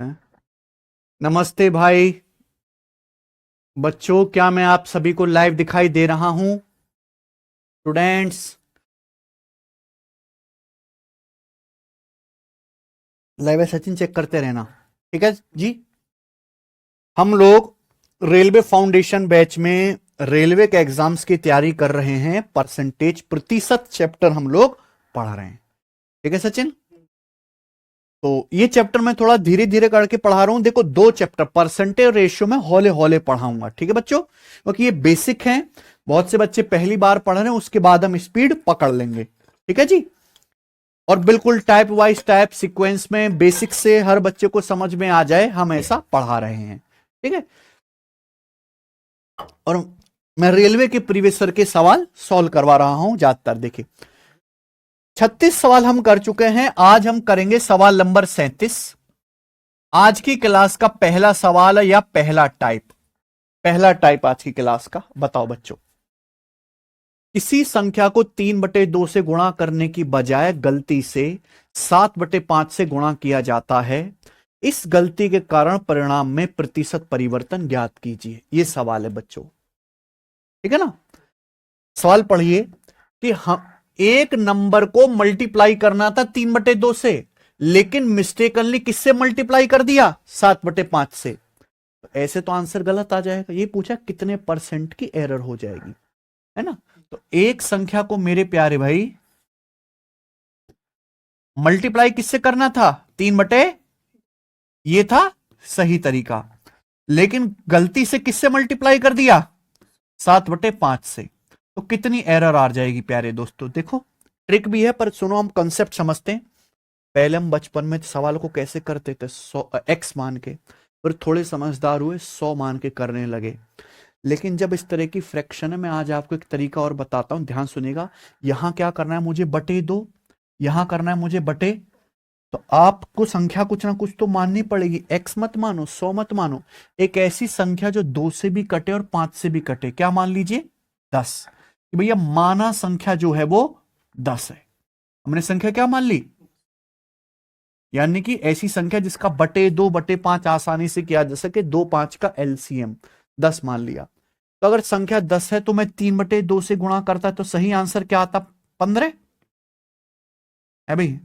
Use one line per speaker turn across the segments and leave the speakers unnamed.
हैं? नमस्ते भाई बच्चों, क्या मैं आप सभी को लाइव दिखाई दे रहा हूं? स्टूडेंट्स, लाइव है सचिन, चेक करते रहना। ठीक है जी। हम लोग रेलवे फाउंडेशन बैच में रेलवे के एग्जाम्स की तैयारी कर रहे हैं। परसेंटेज प्रतिशत चैप्टर हम लोग पढ़ रहे हैं। ठीक है सचिन? तो ये चैप्टर मैं थोड़ा धीरे धीरे करके पढ़ा रहा हूं। देखो, 2 चैप्टर परसेंटेज रेशियो में हौले हौले पढ़ाऊंगा। ठीक है बच्चों, क्योंकि ये बेसिक है। बहुत से बच्चे पहली बार पढ़ रहे हैं, उसके बाद हम स्पीड पकड़ लेंगे। ठीक है जी। और बिल्कुल टाइप वाइज टाइप सीक्वेंस में बेसिक से हर बच्चे को समझ में आ जाए, हम ऐसा पढ़ा रहे हैं। ठीक है। और मैं रेलवे के प्रीवियस ईयर के सवाल सॉल्व करवा रहा हूं ज्यादातर। देखिए, 36 सवाल हम कर चुके हैं। आज हम करेंगे सवाल नंबर 37। आज की क्लास का पहला सवाल है, या पहला टाइप आज की क्लास का। बताओ बच्चों, किसी संख्या को 3/2 से गुणा करने की बजाय गलती से 7/5 से गुणा किया जाता है। इस गलती के कारण परिणाम में प्रतिशत परिवर्तन ज्ञात कीजिए। यह सवाल है बच्चों। ठीक है ना? सवाल पढ़िए कि हम एक नंबर को मल्टीप्लाई करना था 3/2 से, लेकिन मिस्टेकनली किससे मल्टीप्लाई कर दिया? 7/5 से। तो ऐसे तो आंसर गलत आ जाएगा। ये पूछा कितने परसेंट की एरर हो जाएगी, है ना? तो एक संख्या को मेरे प्यारे भाई मल्टीप्लाई किससे करना था? 3/, ये था सही तरीका। लेकिन गलती से किससे मल्टीप्लाई कर दिया? 7/5 से। तो कितनी एरर आ जाएगी प्यारे दोस्तों? देखो, ट्रिक भी है, पर सुनो, हम कंसेप्ट समझते हैं। पहले हम बचपन में सवाल को कैसे करते थे? 100 एक्स मान के, फिर थोड़े समझदार हुए 100 मान के करने लगे। लेकिन जब इस तरह की फ्रैक्शन है, मैं आज आपको एक तरीका और बताता हूं, ध्यान सुनिएगा। यहां क्या करना है मुझे? बटे 2। यहां करना है मुझे बटे। तो आपको संख्या कुछ ना कुछ तो माननी पड़ेगी। एक्स मत मानो, 100 मत मानो। एक ऐसी संख्या जो 2 से भी कटे और 5 से भी कटे। क्या मान लीजिए? 10। कि भैया माना संख्या जो है वो 10 है। हमने संख्या क्या मान ली? यानी कि ऐसी संख्या जिसका बटे 2/5 आसानी से किया जा सके। 2 5 का एलसीएम 10 मान लिया। तो अगर संख्या 10 है तो मैं 3/2 से गुणा करता, तो सही आंसर क्या आता? 15 है भाई।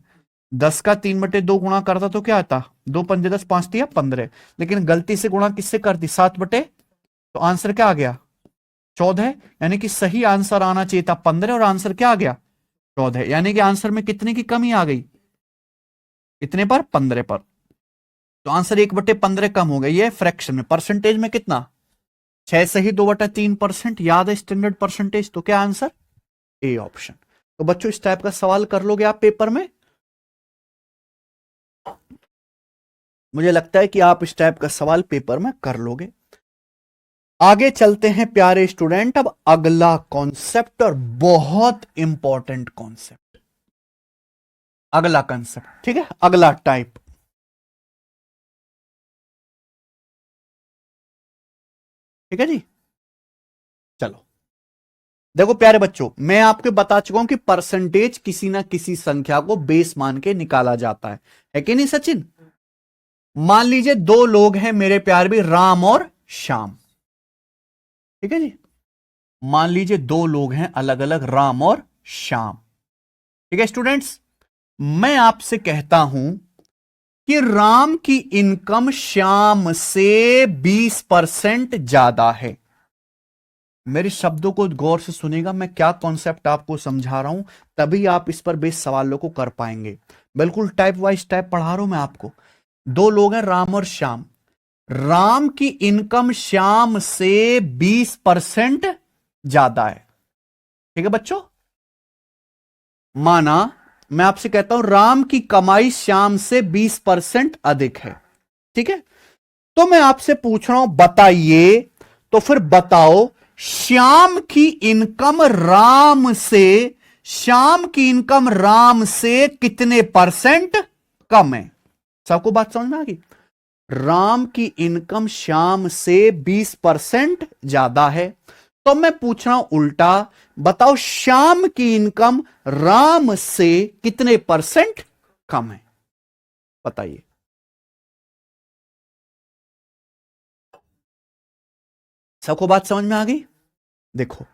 10 का 3/2 गुणा करता तो क्या आता? 2 पंजे 10, 5 दिया 15। लेकिन गलती से गुणा किससे कर दी? 7/, तो आंसर क्या आ गया? 14। यानी कि सही आंसर आना चाहिए था 15, और आंसर क्या आ गया? 14। यानी कि आंसर में कितने की कमी आ गई? कितने पर? 15 पर। तो आंसर 1/15 कम हो गया। ये फ्रैक्शन में। परसेंटेज में कितना? 6 से ही 2/3%। याद है स्टैंडर्ड परसेंटेज? तो क्या आंसर? A option. तो बच्चों, इस टाइप का सवाल कर लोगे आप पेपर में? मुझे लगता है कि आप इस टाइप का सवाल पेपर में कर लोगे। आगे चलते हैं प्यारे स्टूडेंट। अब अगला कॉन्सेप्ट, और बहुत इंपॉर्टेंट कॉन्सेप्ट, अगला कॉन्सेप्ट। ठीक है, अगला टाइप। ठीक है जी। चलो, देखो प्यारे बच्चों, मैं आपको बता चुका हूं कि परसेंटेज किसी ना किसी संख्या को बेस मान के निकाला जाता है कि नहीं सचिन? मान लीजिए 2 लोग हैं मेरे प्यारे भी, राम और श्याम। ठीक है जी। मान लीजिए 2 लोग हैं अलग अलग, राम और श्याम। ठीक है स्टूडेंट्स, मैं आपसे कहता हूं कि राम की इनकम श्याम से 20% ज्यादा है। मेरे शब्दों को गौर से सुनेगा, मैं क्या कॉन्सेप्ट आपको समझा रहा हूं, तभी आप इस पर बेस सवालों को कर पाएंगे। बिल्कुल टाइप वाइज टाइप पढ़ा रहा हूं मैं आपको। 2 लोग हैं, राम और श्याम। राम की इनकम श्याम से 20% ज्यादा है। ठीक है बच्चों? माना मैं आपसे कहता हूं राम की कमाई श्याम से 20% अधिक है। ठीक है? तो मैं आपसे पूछ रहा हूं, बताइए, तो फिर बताओ, श्याम की इनकम राम से, श्याम की इनकम राम से कितने परसेंट कम है? सबको बात समझ में आ गई? राम की इनकम श्याम से 20% ज्यादा है। तो मैं पूछ रहा हूं उल्टा, बताओ श्याम की इनकम राम से कितने परसेंट कम है? बताइए। सबको बात समझ में आ गई? देखो,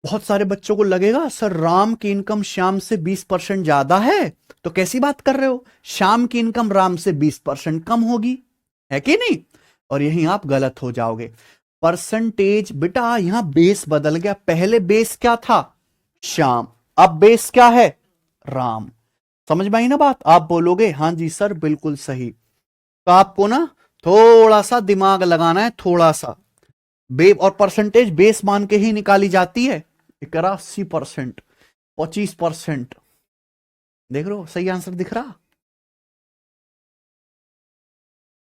बहुत सारे बच्चों को लगेगा सर राम की इनकम श्याम से 20% ज्यादा है, तो कैसी बात कर रहे हो, श्याम की इनकम राम से 20% कम होगी, है कि नहीं? और यहीं आप गलत हो जाओगे। परसेंटेज बेटा यहां बेस बदल गया, पहले बेस क्या था? श्याम, अब बेस क्या है? राम। समझ में आई ना बात? आप बोलोगे हाँ जी सर बिल्कुल सही, तो आपको ना थोड़ा सा दिमाग लगाना है, थोड़ा सा। और परसेंटेज बेस मान के ही निकाली जाती है। 81%, 25%, देख रहे हो सही आंसर दिख रहा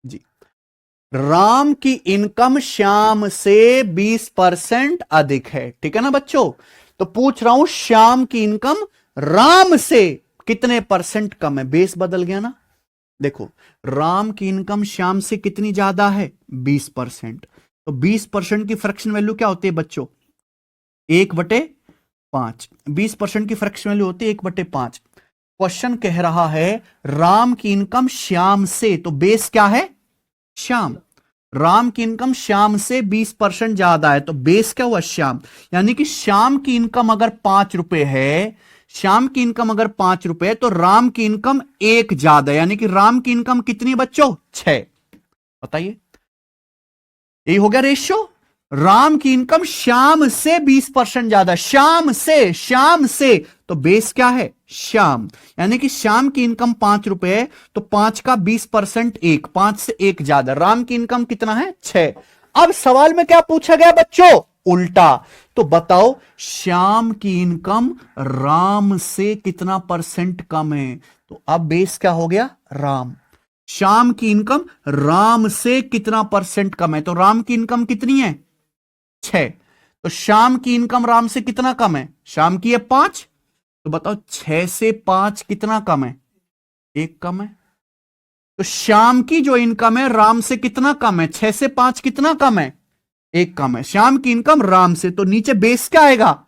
जी। राम की इनकम श्याम से 20% अधिक है, ठीक है ना बच्चों? तो पूछ रहा हूं श्याम की इनकम राम से कितने परसेंट कम है? बेस बदल गया ना। देखो, राम की इनकम श्याम से कितनी ज्यादा है? 20%। तो 20% की फ्रैक्शन वैल्यू क्या होती है बच्चों? 1/5। 20% की फ्रैक्शन वैल्यू होती है 1/5। क्वेश्चन कह रहा है राम की इनकम श्याम से, तो बेस क्या है? श्याम। राम की इनकम श्याम से 20% ज्यादा है, तो बेस क्या हुआ? श्याम। यानी कि श्याम की इनकम अगर 5 रुपए है, श्याम की इनकम अगर 5 रुपए है, तो राम की इनकम 1 ज्यादा है, यानी कि राम की इनकम कितनी है बच्चों? 6। बताइए, यही हो गया रेशियो। राम की इनकम श्याम से 20% ज्यादा, श्याम से, तो बेस क्या है? श्याम। यानी कि श्याम की इनकम 5 रुपए है, तो 5 का 20% 1, 5 से 1 ज्यादा। राम की इनकम कितना है? 6। अब सवाल में क्या पूछा गया बच्चों? उल्टा। तो बताओ श्याम की इनकम राम से कितना परसेंट कम है? तो अब बेस क्या हो गया? राम। श्याम की इनकम राम से कितना परसेंट कम है? तो राम की इनकम कितनी है? 6। तो श्याम की इनकम राम से कितना कम है? श्याम की है 5, तो बताओ 6 से 5 कितना कम है? 1 कम है। तो श्याम की जो इनकम है राम से कितना कम है? 6 से 5 कितना कम है? 1 कम है। श्याम की इनकम राम से, तो नीचे बेस क्या आएगा?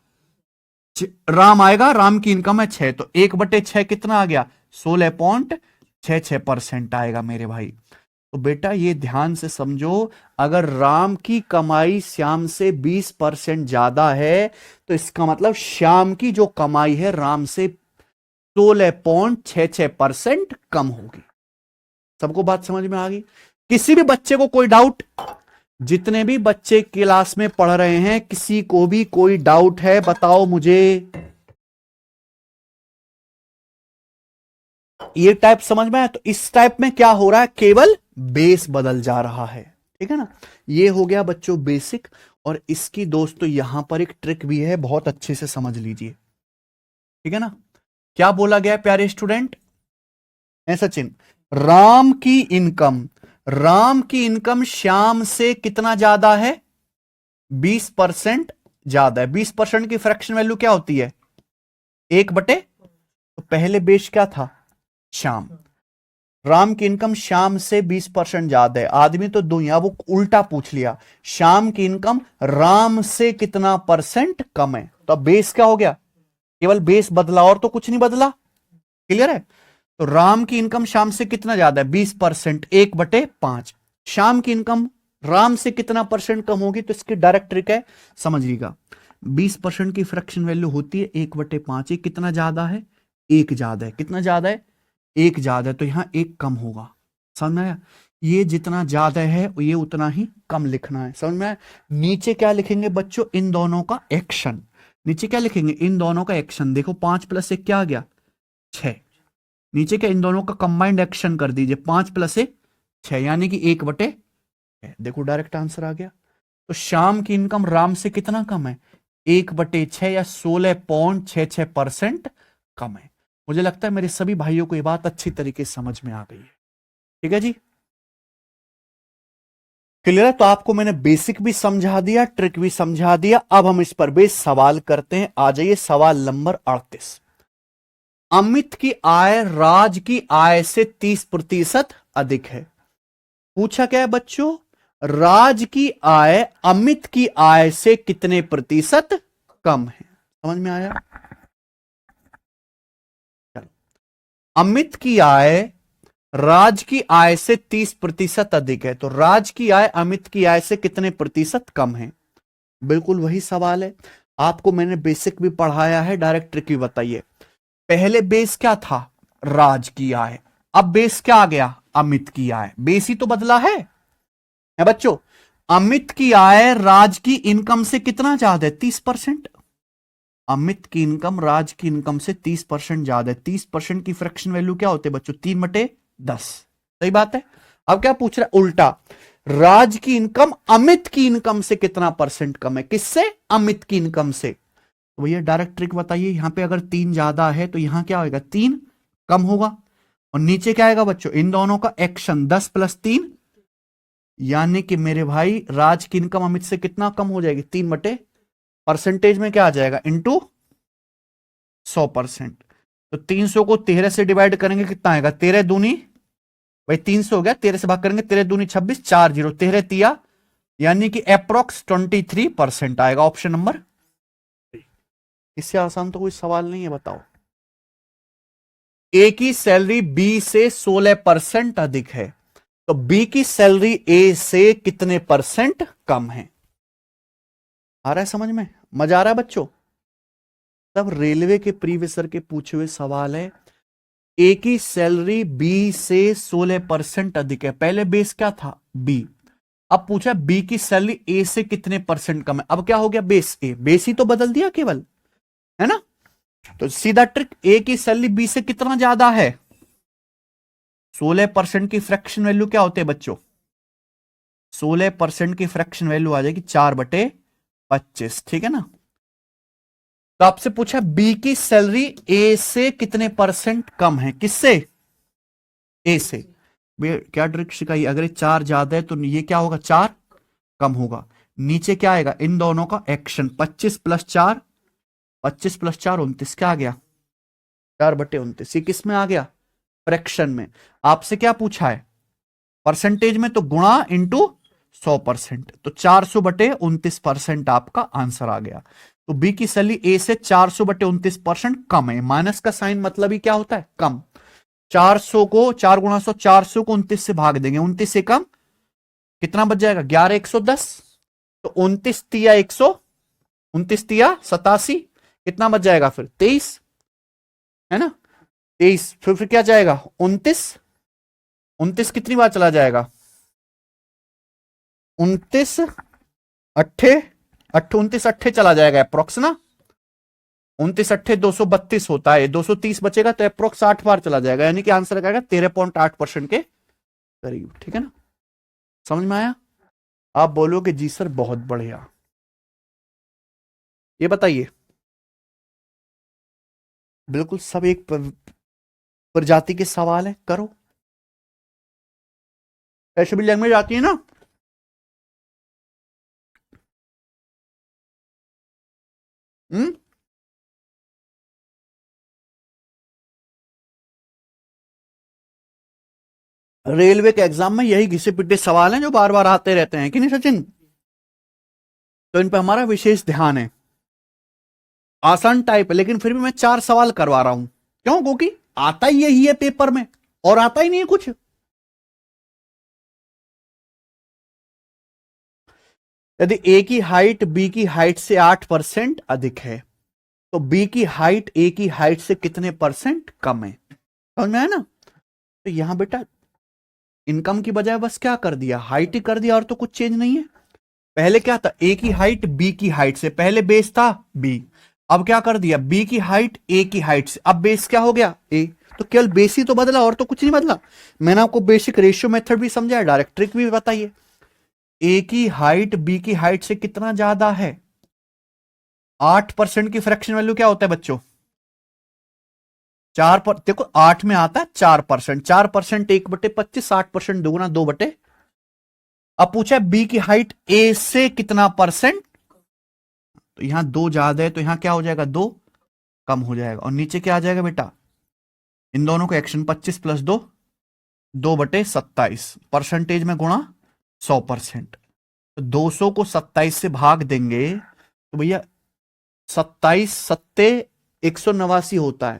राम आएगा, राम की इनकम है 6, तो 1/6 कितना आ गया? 16.66% आएगा मेरे भाई। तो बेटा ये ध्यान से समझो, अगर राम की कमाई श्याम से 20% ज्यादा है, तो इसका मतलब श्याम की जो कमाई है राम से 16.66% कम होगी। सबको बात समझ में आ गई? किसी भी बच्चे को कोई डाउट? जितने भी बच्चे क्लास में पढ़ रहे हैं, किसी को भी कोई डाउट है बताओ मुझे। ये टाइप समझ में आया? तो इस टाइप में क्या हो रहा है? केवल बेस बदल जा रहा है, ठीक है ना? ये हो गया बच्चों बेसिक। और इसकी दोस्तों यहां पर एक ट्रिक भी है, बहुत अच्छे से समझ लीजिए, ठीक है ना? क्या बोला गया प्यारे स्टूडेंट? सचिन, राम की इनकम श्याम से कितना ज्यादा है? 20% ज्यादा है। 20% की फ्रैक्शन वैल्यू क्या होती है? 1/, तो पहले बेस क्या था? श्याम। राम की इनकम श्याम से 20% ज्यादा है। आदमी तो दुनिया, वो उल्टा पूछ लिया, श्याम की इनकम राम से कितना परसेंट कम है? तो अब बेस क्या हो गया? केवल बेस बदला और तो कुछ नहीं बदला। क्लियर है? तो राम की इनकम श्याम से कितना ज्यादा है? 20%, 1/5। श्याम की इनकम राम से कितना परसेंट कम होगी? तो इसकी डायरेक्ट ट्रिक है, समझिएगा। 20% की फ्रैक्शन वैल्यू होती है 1/5। ये कितना ज्यादा है? 1 ज्यादा है। कितना ज्यादा है? 1 ज्यादा है, तो यहां 1 कम होगा। समझ में आया? ये जितना ज्यादा है ये उतना ही कम लिखना है। समझ में आया? नीचे क्या लिखेंगे बच्चों? इन दोनों का एक्शन। नीचे क्या लिखेंगे? इन दोनों का एक्शन। देखो 5 + 1 क्या आ गया? 6। नीचे क्या? इन दोनों का कंबाइंड एक्शन कर दीजिए, 5 + 1 6, यानी कि 1/6। देखो डायरेक्ट आंसर आ गया। तो शाम की इनकम राम से कितना कम है? 1/6 या 16.66% कम है। मुझे लगता है मेरे सभी भाइयों को यह बात अच्छी तरीके से समझ में आ गई है। ठीक है जी, क्लियर है? तो आपको मैंने बेसिक भी समझा दिया, ट्रिक भी समझा दिया। अब हम इस पर बेस सवाल करते हैं। आ जाइए सवाल नंबर 38। अमित की आय राज की आय से 30% अधिक है। पूछा क्या है बच्चों? राज की आय अमित की आय से कितने प्रतिशत कम है? समझ में आया? चलो, अमित की आय राज की आय से 30% अधिक है, तो राज की आय अमित की आय से कितने प्रतिशत कम है? बिल्कुल वही सवाल है। आपको मैंने बेसिक भी पढ़ाया है, डायरेक्ट ट्रिक भी बताइए। पहले बेस क्या था? राज की आय। अब बेस क्या आ गया? अमित की आय। बेस ही तो बदला है बच्चों। अमित की आय राज की इनकम से कितना ज्यादा है? 30%। अमित की इनकम राज की इनकम से 30% ज्यादा है। 30% की फ्रैक्शन वैल्यू क्या होते हैं बच्चों? 3/10। सही बात है। अब क्या पूछ रहा है? उल्टा, राज की इनकम अमित की इनकम से कितना परसेंट कम है? किससे? अमित की इनकम से। तो भैया डायरेक्ट ट्रिक बताइए, यहां पे अगर 3 ज्यादा है तो यहां क्या होगा? 3 कम होगा। और नीचे क्या आएगा बच्चों? इन दोनों का एक्शन 10+3, यानी कि मेरे भाई राज की इनकम अमित से कितना कम हो जाएगी? 3 परसेंटेज में क्या आ जाएगा? इंटू 100%। तो 300 को 13 से डिवाइड करेंगे, कितना आएगा? 13 दूनी भाई 300 हो गया, 13 से भाग करेंगे, 13 दूनी 26, 4 जीरो 13 तिया, यानी कि अप्रोक्स 23% आएगा। Option number. इससे आसान तो कोई सवाल नहीं है, बताओ। ए की सैलरी बी से 16% अधिक है, तो बी की सैलरी ए से कितने परसेंट कम है? आ रहा है समझ में? मजा आ रहा है बच्चों? तब रेलवे के प्रीवियसर के पूछे हुए सवाल है। ए की सैलरी बी से 16% अधिक है। पहले बेस क्या था? बी। अब पूछा बी की सैलरी ए से कितने परसेंट कम है। अब क्या हो गया? बेस ए। बेस ही तो बदल दिया केवल, है ना? तो सीधा ट्रिक, ए की सैलरी बी से कितना ज्यादा है? 16% की फ्रैक्शन वैल्यू क्या होते हैं बच्चों? 16% की फ्रैक्शन वैल्यू आ जाएगी 4/25। ठीक है ना? तो आपसे पूछा बी की सैलरी ए से कितने परसेंट कम है? किससे? ए से। क्या ट्रिक सिखाई? अगर ये 4 ज्यादा है तो ये क्या होगा? 4 कम होगा। नीचे क्या आएगा? इन दोनों का एक्शन 25+4, 25+4 29। क्या आ गया? 4/29। ये किस में आ गया? फ्रैक्शन में। आपसे क्या पूछा है? परसेंटेज में, तो गुणा इंटू 100%। तो 400/29% आपका आंसर आ गया। तो बी की सैलरी ए से 400/29% कम है। माइनस का साइन मतलब ही क्या होता है? कम। 400 को 4 × 100, 400 को 29 से भाग देंगे, 29 से कम कितना बच जाएगा? 11 110। तो 29 तिया 100, 29 तिया 87, कितना बच जाएगा फिर? 23, है ना? 23। फिर क्या जाएगा? 29। 29 कितनी बार चला जाएगा? 29 अट्ठे 29 अट्ठे चला जाएगा अप्रोक्स ना। 29 अट्ठे 232 होता है, 230 बचेगा तो अप्रोक्स 8 बार चला जाएगा, यानी कि आंसर आएगा 13.8% के करीब। ठीक है ना? समझ में आया? आप बोलोगे जी सर बहुत बढ़िया। ये बताइए, बिल्कुल सब एक प्रजाति के सवाल है, करो। ऐसे भी लैंग्वेज आती है ना? हम्म। रेलवे के एग्जाम में यही घिसे पिटे सवाल हैं जो बार बार आते रहते हैं, कि नहीं सचिन? तो इन पर हमारा विशेष ध्यान है। आसान टाइप है, लेकिन फिर भी मैं 4 सवाल करवा रहा हूं। क्यों? क्योंकि आता ही यही है पेपर में, और आता ही नहीं है कुछ। यदि ए की हाइट बी की हाइट से 8% अधिक है, तो बी की हाइट ए की हाइट से कितने परसेंट कम है? समझ में आया ना? तो यहां बेटा इनकम की बजाय बस क्या कर दिया? हाइट ही कर दिया, और तो कुछ चेंज नहीं है। पहले क्या था? ए की हाइट बी की हाइट से, पहले बेस था बी। अब क्या कर दिया? बी की हाइट ए की हाइट से, अब बेस क्या हो गया? ए। तो केवल बेस ही तो बदला, और तो कुछ नहीं बदला। मैंने आपको बेसिक रेशियो मेथड भी समझाया, डायरेक्ट ट्रिक भी बताइए। ए की हाइट बी की हाइट से कितना ज्यादा है? 8% की फ्रैक्शन वैल्यू क्या होता है बच्चों? 4 पर देखो, 8 में आता है 4%। 4% 1/25, 8% दुगुना 2/। अब पूछा है बी की हाइट ए से कितना परसेंट? तो यहां 2 ज्यादा है, तो यहां क्या हो जाएगा? 2 कम हो जाएगा। और नीचे क्या आ जाएगा बेटा? इन दोनों को एक्शन 25+2, 2/27, परसेंटेज में गुणा 100%। तो 200 को 27 से भाग देंगे तो भैया 27 सत्ते 189 होता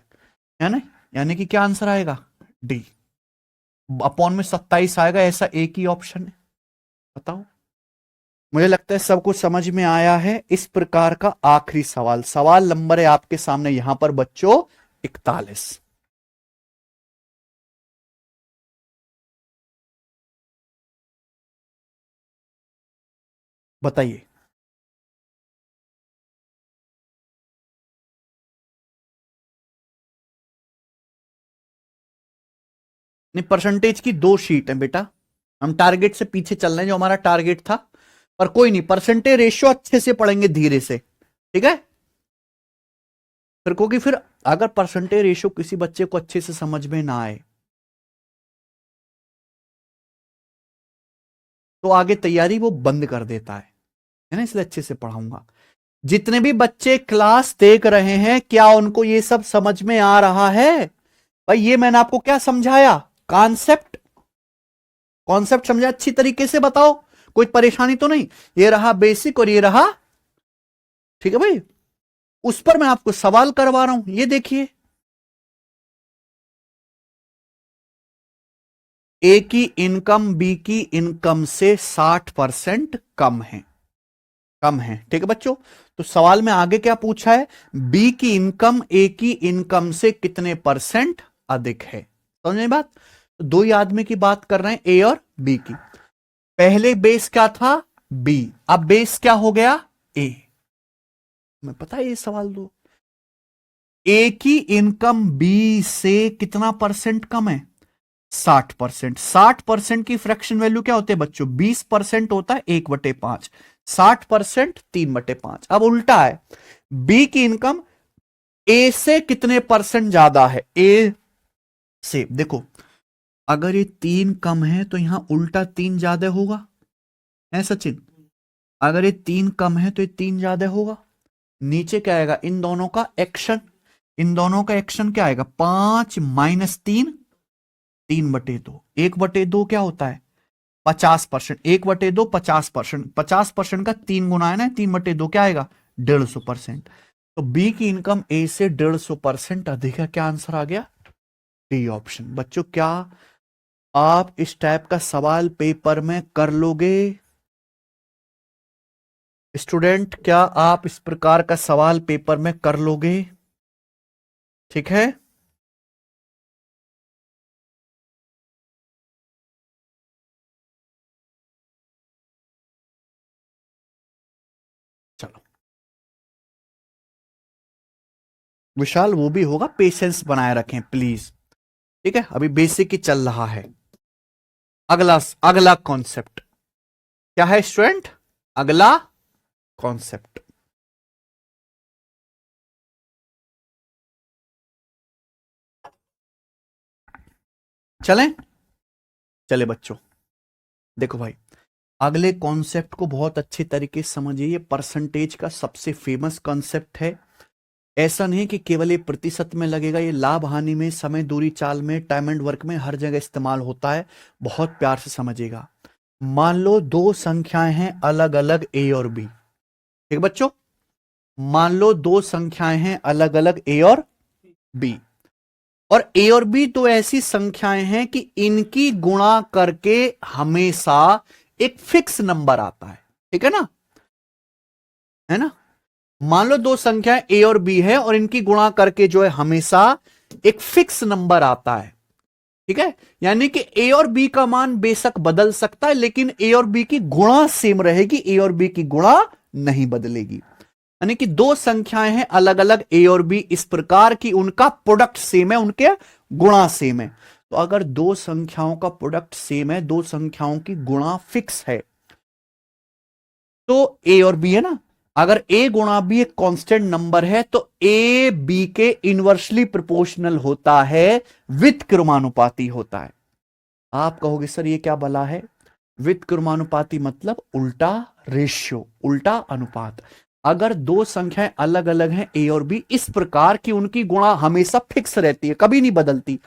है ना? यानी कि क्या आंसर आएगा? डी। अपॉन में 27 आएगा, ऐसा एक ही ऑप्शन है। बताओ। मुझे लगता है सब कुछ समझ में आया है। इस प्रकार का आखिरी सवाल, सवाल नंबर है आपके सामने यहां पर बच्चों 41। बताइए। नहीं, परसेंटेज की दो शीट है बेटा, हम टारगेट से पीछे चल रहे हैं, जो हमारा टारगेट था। पर कोई नहीं, परसेंटेज रेशियो अच्छे से पढ़ेंगे धीरे से, ठीक है। फिर क्योंकि फिर अगर परसेंटेज रेशियो किसी बच्चे को अच्छे से समझ में ना आए तो आगे तैयारी वो बंद कर देता है ना, इसलिए अच्छे से पढ़ाऊंगा। जितने भी बच्चे क्लास देख रहे हैं, क्या उनको ये सब समझ में आ रहा है? भाई ये मैंने आपको क्या समझाया, कॉन्सेप्ट, कॉन्सेप्ट समझा अच्छी तरीके से, बताओ कोई परेशानी तो नहीं। ये रहा बेसिक और ये रहा, ठीक है भाई, उस पर मैं आपको सवाल करवा रहा हूं। ये देखिए, ए की इनकम बी की इनकम से 60% कम है, कम है, ठीक है बच्चों। तो सवाल में आगे क्या पूछा है, बी की इनकम ए की इनकम से कितने परसेंट अधिक है। समझ में बात। तो दो ही आदमी की बात कर रहे हैं, ए और बी की। पहले बेस क्या था, बी, अब बेस क्या हो गया, ए। मैं पता है ये सवाल दो, ए की इनकम बी से कितना परसेंट कम है, 60%। 60% की फ्रैक्शन वैल्यू क्या होती है बच्चों, 20% होता है 1/5, 60% 3/5। अब उल्टा है, बी की इनकम ए से कितने परसेंट ज्यादा है, ए से। देखो अगर ये 3 कम है तो यहां उल्टा 3 ज्यादा होगा, है सचिन। अगर ये 3 कम है तो ये 3 ज्यादा होगा। नीचे क्या आएगा, इन दोनों का एक्शन, इन दोनों का एक्शन क्या आएगा, 5 - 3, 3/2। 1/2 क्या होता है, 50%। 1/2 50%, 50% का 3 गुना है ना, 3/2 क्या आएगा, 150%। तो बी की इनकम ए से 150% अधिक है। क्या आंसर आ गया, डी ऑप्शन। बच्चों क्या आप इस टाइप का सवाल पेपर में कर लोगे, स्टूडेंट क्या आप इस प्रकार का सवाल पेपर में कर लोगे, ठीक है। चलो विशाल, वो भी होगा, पेशेंस बनाए रखें प्लीज, ठीक है। अभी बेसिक ही चल रहा है। अगला, अगला कॉन्सेप्ट क्या है स्टूडेंट, अगला कॉन्सेप्ट। चलें, चले बच्चों। देखो भाई, अगले कॉन्सेप्ट को बहुत अच्छे तरीके से समझिए। ये परसेंटेज का सबसे फेमस कॉन्सेप्ट है। ऐसा नहीं कि केवल ये प्रतिशत में लगेगा, ये लाभ हानि में, समय दूरी चाल में, टाइम एंड वर्क में, हर जगह इस्तेमाल होता है। बहुत प्यार से समझिएगा। मान लो दो संख्याएं हैं अलग अलग, ए और बी, ठीक बच्चों। मान लो दो संख्याएं हैं अलग अलग, ए और बी। और ए और बी तो ऐसी संख्याएं हैं कि इनकी गुणा करके हमेशा एक फिक्स नंबर आता है, ठीक है ना, है ना। मान लो दो संख्याएं ए और बी है और इनकी गुणा करके जो है हमेशा एक फिक्स नंबर आता है, ठीक है। यानी कि ए और बी का मान बेशक बदल सकता है, लेकिन ए और बी की गुणा सेम रहेगी, ए और बी की गुणा नहीं बदलेगी। यानी कि दो संख्याएं हैं अलग अलग, ए और बी, इस प्रकार की उनका प्रोडक्ट सेम है, उनके गुणा सेम है। तो अगर दो संख्याओं का प्रोडक्ट सेम है, दो संख्याओं की गुणा फिक्स है, तो ए और बी है ना, अगर ए गुणा बी एक कांस्टेंट नंबर है तो ए बी के इनवर्सली प्रोपोर्शनल होता है, विद क्रमानुपाती होता है। आप कहोगे सर ये क्या भला है, विद क्रमानुपाती मतलब उल्टा रेशियो, उल्टा अनुपात। अगर दो संख्याएं अलग अलग हैं, ए और बी, इस प्रकार की उनकी गुणा हमेशा फिक्स रहती है, कभी नहीं बदलती,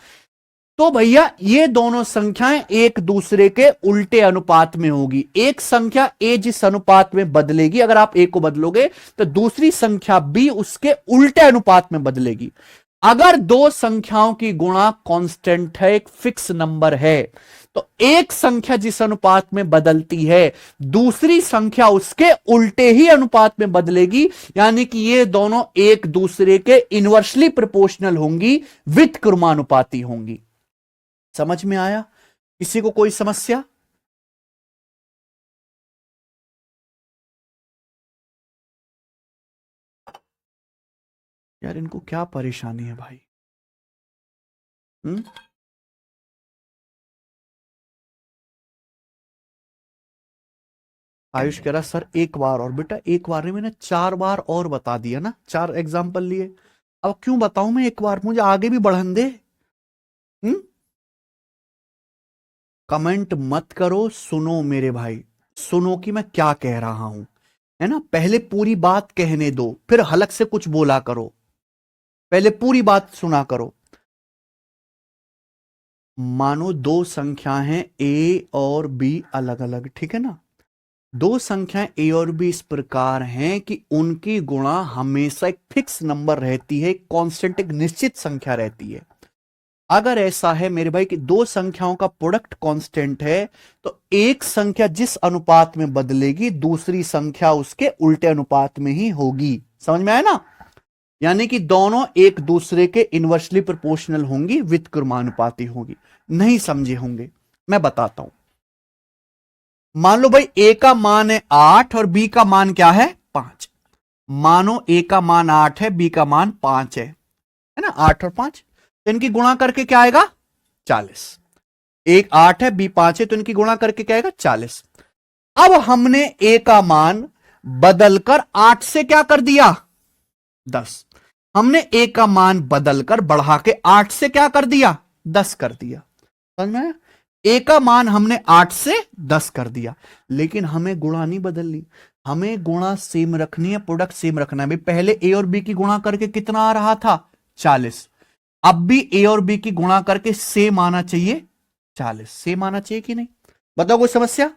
तो भैया ये दोनों संख्याएं एक दूसरे के उल्टे अनुपात में होगी। एक संख्या ए जिस अनुपात में बदलेगी, अगर आप ए को बदलोगे तो दूसरी संख्या बी उसके उल्टे अनुपात में बदलेगी। अगर दो संख्याओं की गुणा कांस्टेंट है, एक फिक्स नंबर है, तो एक संख्या जिस अनुपात में बदलती है दूसरी संख्या उसके उल्टे ही अनुपात में बदलेगी, यानी कि ये दोनों एक दूसरे के इनवर्सली प्रोपोर्शनल होंगी, व्युत्क्रमानुपाती होंगी। समझ में आया? किसी को कोई समस्या? यार इनको क्या परेशानी है भाई? आयुष कह रहा सर एक बार और। बेटा एक बार नहीं, मैंने 4 बार और बता दिया ना, 4 एग्जाम्पल लिए। अब क्यों बताऊं मैं एक बार? मुझे आगे भी बढ़न दे। कमेंट मत करो, सुनो मेरे भाई, सुनो कि मैं क्या कह रहा हूं, है ना? पहले पूरी बात कहने दो, फिर हलक से कुछ बोला करो। पहले पूरी बात सुना करो। मानो दो संख्या हैं ए और बी अलग अलग, ठीक है ना? दो संख्याएं ए और बी इस प्रकार हैं कि उनकी गुणा हमेशा एक फिक्स नंबर रहती है, कांस्टेंट, एक निश्चित संख्या रहती है। अगर ऐसा है मेरे भाई कि दो संख्याओं का प्रोडक्ट कांस्टेंट है, तो एक संख्या जिस अनुपात में बदलेगी दूसरी संख्या उसके उल्टे अनुपात में ही होगी। समझ में आया ना? यानी कि दोनों एक दूसरे के इनवर्सली प्रोपोर्शनल होंगी, व्युत्क्रमानुपाती होंगी। नहीं समझे होंगे, मैं बताता हूं। मान लो भाई ए का मान है 8 और बी का मान क्या है? 5। मानो ए का मान 8 है, बी का मान 5 है ना? 8 और 5, तो इनकी गुणा करके क्या आएगा? 40। एक 8 है, बी 5 है, तो इनकी गुणा करके क्या आएगा? 40। अब हमने ए का मान बदलकर 8 से क्या कर दिया? 10। हमने ए का मान बदलकर बढ़ा के 8 से क्या कर दिया? 10 कर दिया। समझ में आया? ए का मान हमने 8 से 10 कर दिया, लेकिन हमें गुणा नहीं बदलनी, हमें गुणा सेम रखनी है, प्रोडक्ट सेम रखना है। भाई पहले ए और बी की गुणा करके कितना आ रहा था? 40। अब भी ए और बी की गुणा करके सेम आना चाहिए, 40। सेम आना चाहिए कि नहीं? बताओ कोई समस्या?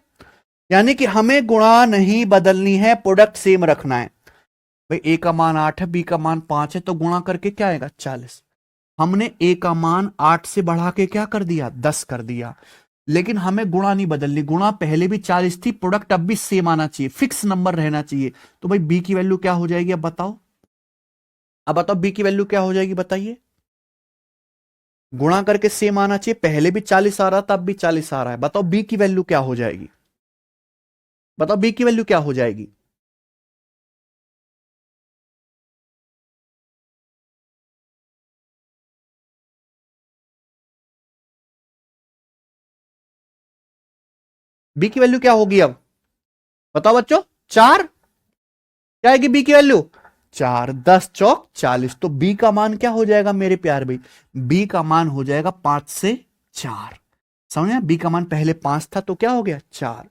यानी कि हमें गुणा नहीं बदलनी है, प्रोडक्ट सेम रखना है। भाई ए का मान 8 है, बी का मान 5 है, तो गुणा करके क्या आएगा? 40। हमने ए का मान 8 से बढ़ा के क्या कर दिया? 10 कर दिया, लेकिन हमें गुणा नहीं बदलनी। गुणा पहले भी 40 थी, प्रोडक्ट अब भी सेम आना चाहिए, फिक्स नंबर रहना चाहिए। तो भाई बी की वैल्यू क्या हो जाएगी? अब बताओ, अब बताओ बी की वैल्यू क्या हो जाएगी? बताइए। गुणा करके सेम आना चाहिए, पहले भी 40 आ रहा था, अब भी 40 आ रहा है। बताओ बी की वैल्यू क्या हो जाएगी? बताओ बी की वैल्यू क्या हो जाएगी? बी की वैल्यू क्या होगी अब? बताओ बच्चों। 4 क्या आएगी बी की वैल्यू? 4। 10 चौक 40। तो बी का मान क्या हो जाएगा मेरे प्यार भाई? बी का मान हो जाएगा 5 से 4। समझ? बी का मान पहले 5 था, तो क्या हो गया? 4।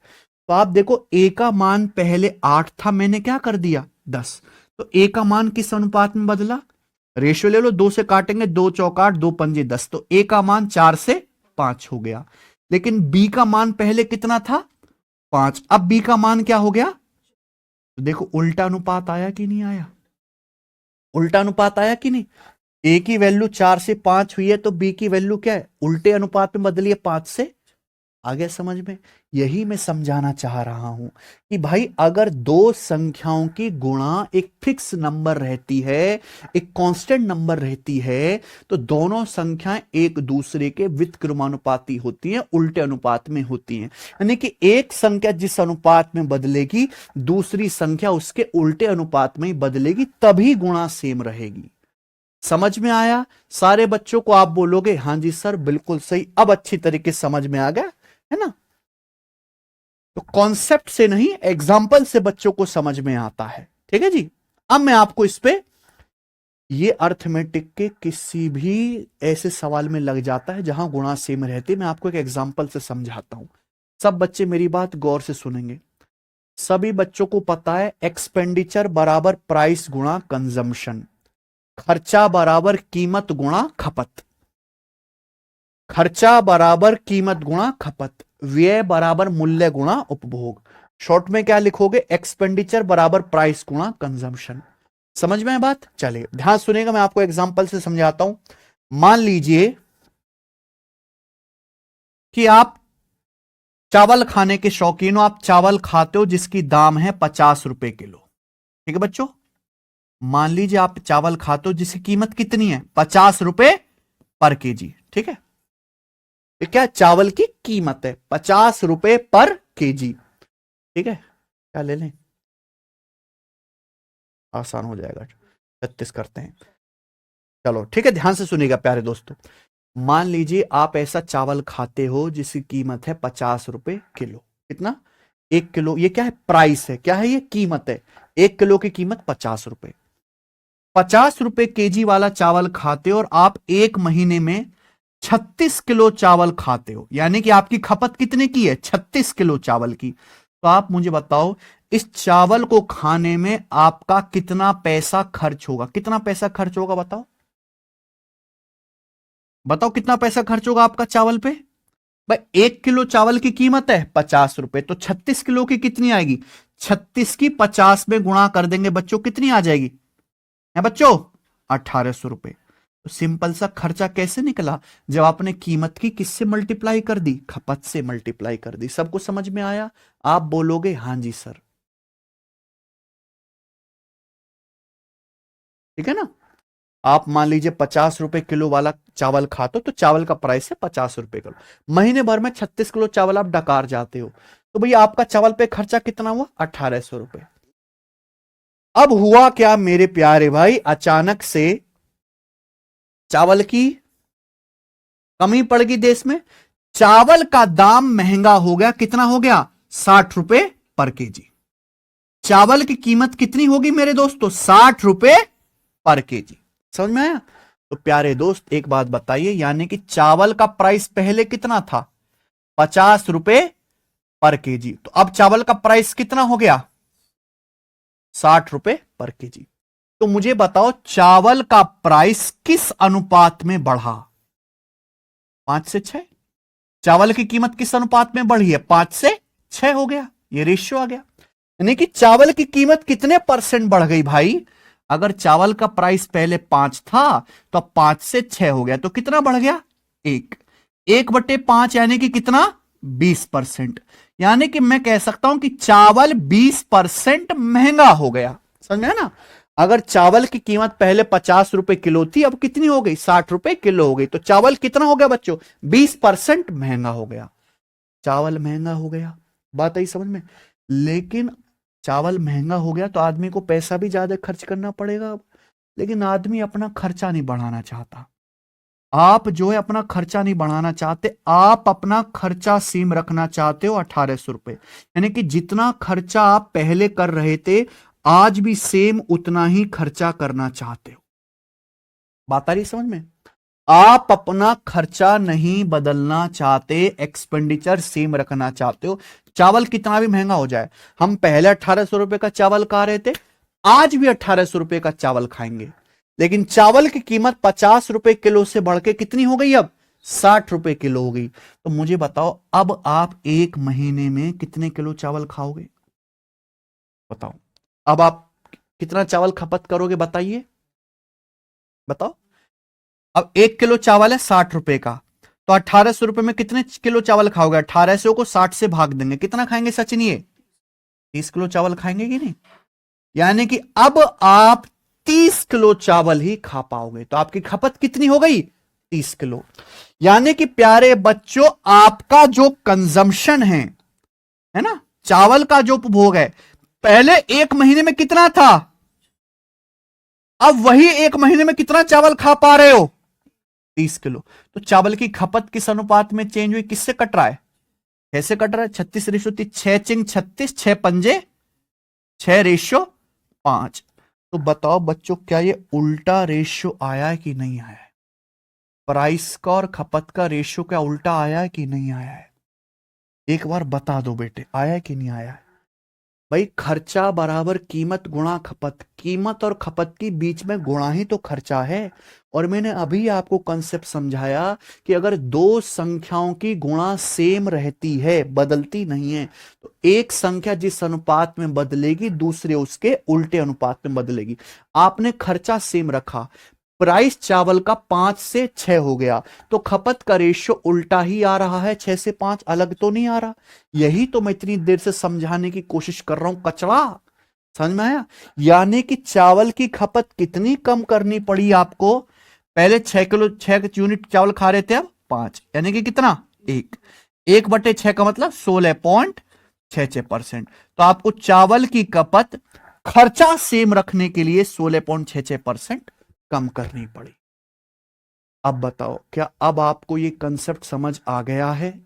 तो आप देखो ए का मान पहले 8 था, मैंने क्या कर दिया? 10। तो ए का मान किस अनुपात में बदला? रेशियो ले लो, 2 से काटेंगे, 2 चौक 8, 2 पंजे 10, तो ए का मान 4 से 5 हो गया। लेकिन बी का मान पहले कितना था? 5। अब बी का मान क्या हो गया? तो देखो उल्टा अनुपात आया कि नहीं आया? उल्टा अनुपात आया कि नहीं? ए की वैल्यू 4 से 5 हुई है, तो बी की वैल्यू क्या है? उल्टे अनुपात में बदली है, 5 से। आ गया समझ में? यही मैं समझाना चाह रहा हूं कि भाई अगर दो संख्याओं की गुणा एक फिक्स नंबर रहती है, एक कांस्टेंट नंबर रहती है, तो दोनों संख्याएं एक दूसरे के व्युत्क्रमानुपाती होती हैं, उल्टे अनुपात में होती हैं। यानी कि एक संख्या जिस अनुपात में बदलेगी दूसरी संख्या उसके उल्टे अनुपात में ही बदलेगी, तभी गुणा सेम रहेगी। समझ में आया? सारे बच्चों को आप बोलोगे हां जी सर बिल्कुल सही, अब अच्छी तरीके से समझ में आ गया, है ना? तो कॉन्सेप्ट से नहीं, एग्जाम्पल से बच्चों को समझ में आता है। ठीक है जी? अब मैं आपको इस पे, ये अर्थमेटिक के किसी भी ऐसे सवाल में लग जाता है जहां गुणा सेम रहती, मैं आपको एक एग्जाम्पल से समझाता हूं। सब बच्चे मेरी बात गौर से सुनेंगे। सभी बच्चों को पता है एक्सपेंडिचर बराबर प्राइस गुणा कंजम्पशन, खर्चा बराबर कीमत गुणा खपत, खर्चा बराबर कीमत गुणा खपत, व्यय बराबर मूल्य गुणा उपभोग। शॉर्ट में क्या लिखोगे? एक्सपेंडिचर बराबर प्राइस गुणा कंजम्पशन। समझ में है बात? चलिए ध्यान सुनिएगा, मैं आपको एग्जांपल से समझाता हूं। मान लीजिए कि आप चावल खाने के शौकीन हो, आप चावल खाते हो जिसकी दाम है 50 रुपए किलो। ठीक है बच्चों, मान लीजिए आप चावल खाते हो जिसकी कीमत कितनी है, 50 रुपए पर केजी। ठीक है, ये क्या चावल की कीमत है, 50 रुपए पर केजी। ठीक है, क्या ले लें, आसान हो जाएगा, 36 करते हैं। चलो ठीक है, ध्यान से सुनिएगा प्यारे दोस्तों। मान लीजिए आप ऐसा चावल खाते हो जिसकी कीमत है 50 रुपए किलो। कितना? 1 किलो। ये क्या है, प्राइस है, क्या है ये, कीमत है। 1 किलो की कीमत 50 रुपए। 50 रुपए केजी वाला चावल खाते हो और आप एक महीने में 36 किलो चावल खाते हो, यानी कि आपकी खपत कितने की है, 36 किलो चावल की। तो आप मुझे बताओ, इस चावल को खाने में आपका कितना पैसा खर्च होगा, कितना पैसा खर्च होगा बताओ, बताओ कितना पैसा खर्च होगा आपका चावल पे। भाई 1 किलो चावल की कीमत है 50 रुपए, तो 36 किलो की कितनी आएगी, 36 की 50 में गुणा कर देंगे बच्चों, कितनी आ जाएगी है बच्चों, 1800 रुपए। तो सिंपल सा खर्चा कैसे निकला, जब आपने कीमत की किससे मल्टीप्लाई कर दी, खपत से मल्टीप्लाई कर दी। सबको समझ में आया? आप बोलोगे हां जी सर, ठीक है ना। आप मान लीजिए 50 रुपए किलो वाला चावल खाते हो, तो चावल का प्राइस है 50 रुपए किलो। महीने भर में 36 किलो चावल आप डकार जाते हो, तो भैया आपका चावल पे खर्चा कितना हुआ, 1800 रुपए। अब हुआ क्या मेरे प्यारे भाई, अचानक से चावल की कमी पड़ गई देश में, चावल का दाम महंगा हो गया, कितना हो गया, 60 रुपए पर केजी। चावल की कीमत कितनी होगी मेरे दोस्तों, 60 रुपए पर केजी। समझ में आया? तो प्यारे दोस्त एक बात बताइए, यानी कि चावल का प्राइस पहले कितना था, 50 रुपए पर केजी, तो अब चावल का प्राइस कितना हो गया, 60 रुपए पर केजी। तो मुझे बताओ चावल का प्राइस किस अनुपात में बढ़ा, 5 से 6। चावल की कीमत किस अनुपात में बढ़ी है, 5 से 6 हो गया, ये रेशियो आ गया। यानी कि चावल की कीमत कितने परसेंट बढ़ गई भाई, अगर चावल का प्राइस पहले 5 था तो अब 5 से 6 हो गया, तो कितना बढ़ गया, 1/5, यानी कि कितना, 20%। यानी कि मैं कह सकता हूं कि चावल 20% महंगा हो गया। समझ में है ना? अगर चावल की कीमत पहले 50 रुपए किलो थी, अब कितनी हो गई, 60 रुपए किलो हो गई, तो चावल कितना हो गया बच्चों, 20% महंगा हो गया। चावल महंगा हो गया, बात आई समझ में। लेकिन चावल महंगा हो गया तो आदमी को पैसा भी ज्यादा खर्च करना पड़ेगा अब। लेकिन आदमी अपना खर्चा नहीं बढ़ाना चाहता। आप जो है अपना खर्चा नहीं बढ़ाना चाहते, आप अपना खर्चा सेम रखना चाहते हो, 1800 रुपए। यानी कि जितना खर्चा आप पहले कर रहे थे, आज भी सेम उतना ही खर्चा करना चाहते हो। बात आ रही समझ में? आप अपना खर्चा नहीं बदलना चाहते, एक्सपेंडिचर सेम रखना चाहते हो। चावल कितना भी महंगा हो जाए, हम पहले 1800 रुपए का चावल खा रहे थे, आज भी 1800 रुपए का चावल खाएंगे। लेकिन चावल की कीमत 50 रुपए किलो से बढ़ के कितनी हो गई, अब 60 रुपए किलो हो गई। तो मुझे बताओ अब आप एक महीने में कितने किलो चावल खाओगे, बताओ। अब आप कितना चावल खपत करोगे बताइए, बताओ। अब 1 किलो चावल है 60 रुपए का, तो 1800 रुपए में कितने किलो चावल खाओगे, 1800 को 60 से भाग देंगे, कितना खाएंगे सचिन, ये 30 किलो चावल खाएंगे कि नहीं। यानी कि अब आप 30 किलो चावल ही खा पाओगे, तो आपकी खपत कितनी हो गई, 30 किलो। यानी कि प्यारे बच्चों आपका जो कंजम्पशन है ना, चावल का जो उपभोग है, पहले एक महीने में कितना था, अब वही एक महीने में कितना चावल खा पा रहे हो, 30 किलो। तो चावल की खपत किस अनुपात में चेंज हुई, किससे कट रहा है, कैसे कट रहा है, 36:30, 6 चिंग 36, 6 पंजे 6 रेशियो 5। तो बताओ बच्चों क्या ये उल्टा रेशियो आया है कि नहीं आया है, प्राइस का और खपत का रेशियो क्या उल्टा आया है कि नहीं आया है, एक बार बता दो बेटे, आया है कि नहीं आया है। भाई खर्चा बराबर कीमत गुणा खपत, कीमत और खपत के बीच में गुणा ही तो खर्चा है। और मैंने अभी आपको कंसेप्ट समझाया कि अगर दो संख्याओं की गुणा सेम रहती है, बदलती नहीं है, तो एक संख्या जिस अनुपात में बदलेगी दूसरे उसके उल्टे अनुपात में बदलेगी। आपने खर्चा सेम रखा, प्राइस चावल का 5 से 6 हो गया, तो खपत का रेशियो उल्टा ही आ रहा है, 6 से 5 अलग तो नहीं आ रहा। यही तो मैं इतनी देर से समझाने की कोशिश कर रहा हूं, कचरा। समझ में आया? यानी कि चावल की खपत कितनी कम करनी पड़ी आपको? पहले 6 किलो 6 यूनिट चावल खा रहे थे, अब 5, यानी कि कितना? 1/6 का मतलब 16.66%। तो आपको चावल की खपत खर्चा सेम रखने के लिए 16.66% कम करनी पड़ी। अब बताओ, क्या अब आपको ये कंसेप्ट समझ आ गया है?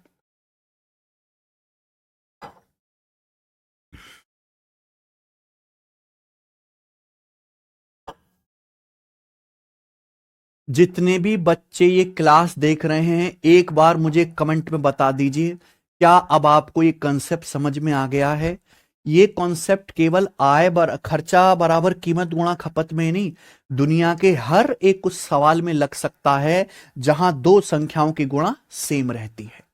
जितने भी बच्चे ये क्लास देख रहे हैं, एक बार मुझे कमेंट में बता दीजिए, क्या अब आपको ये कंसेप्ट समझ में आ गया है? ये कॉन्सेप्ट केवल खर्चा बराबर कीमत गुणा खपत में नहीं, दुनिया के हर एक कुछ सवाल में लग सकता है जहां दो संख्याओं की गुणा सेम रहती है।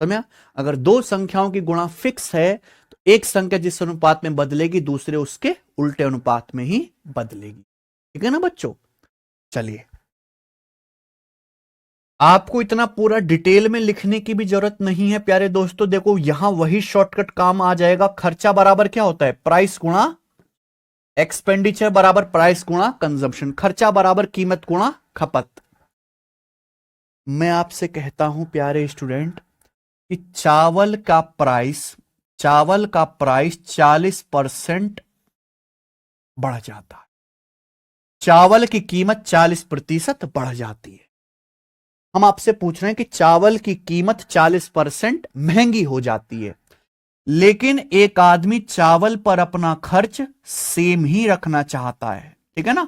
समझा? अगर दो संख्याओं की गुणा फिक्स है तो एक संख्या जिस अनुपात में बदलेगी दूसरे उसके उल्टे अनुपात में ही बदलेगी। ठीक है ना बच्चों? चलिए, आपको इतना पूरा डिटेल में लिखने की भी जरूरत नहीं है प्यारे दोस्तों। देखो यहां वही शॉर्टकट काम आ जाएगा। खर्चा बराबर क्या होता है? प्राइस गुणा एक्सपेंडिचर बराबर प्राइस गुणा कंजम्पशन, खर्चा बराबर कीमत गुणा खपत। मैं आपसे कहता हूं प्यारे स्टूडेंट कि चावल का प्राइस 40% बढ़ जाता है, चावल की कीमत 40% बढ़ जाती है। हम आपसे पूछ रहे हैं कि चावल की कीमत 40% महंगी हो जाती है, लेकिन एक आदमी चावल पर अपना खर्च सेम ही रखना चाहता है। ठीक है ना?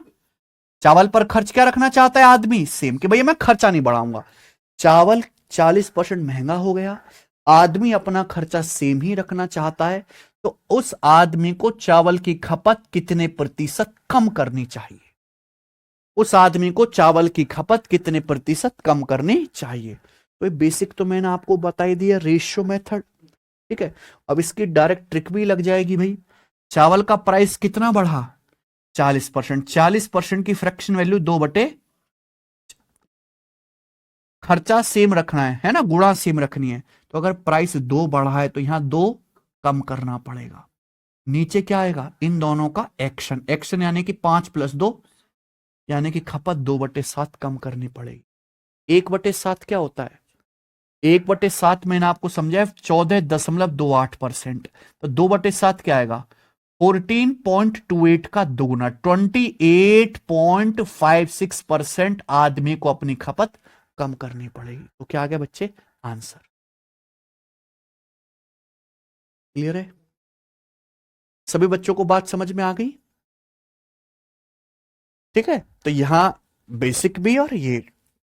चावल पर खर्च क्या रखना चाहता है आदमी? सेम, कि भैया मैं खर्चा नहीं बढ़ाऊंगा। चावल 40% महंगा हो गया, आदमी अपना खर्चा सेम ही रखना चाहता है, तो उस आदमी को चावल की खपत कितने प्रतिशत कम करनी चाहिए? उस आदमी को चावल की खपत कितने प्रतिशत कम करनी चाहिए? तो बेसिक तो मैंने आपको बता ही दिया, रेशियो मेथड। ठीक है, अब इसकी डायरेक्ट ट्रिक भी लग जाएगी। भाई चावल का प्राइस कितना बढ़ा? 40%। 40% की फ्रैक्शन वैल्यू 2/, खर्चा सेम रखना है ना, गुणा सेम रखनी है। तो अगर प्राइस 2 बढ़ा है तो यहां 2 कम करना पड़ेगा। नीचे क्या आएगा? इन दोनों का एक्शन, एक्शन यानी कि 5+2, यानी कि खपत 2/7 कम करनी पड़ेगी। 1/7 क्या होता है? 1/7 मैंने आपको समझाया 14.28%। तो 2/7 क्या आएगा? 14.28 का दोगुना, 28.56% आदमी को अपनी खपत कम करनी पड़ेगी। तो क्या आ गया बच्चे? आंसर। क्लियर है? सभी बच्चों को बात समझ में आ गई? ठीक है, तो यहां बेसिक भी और ये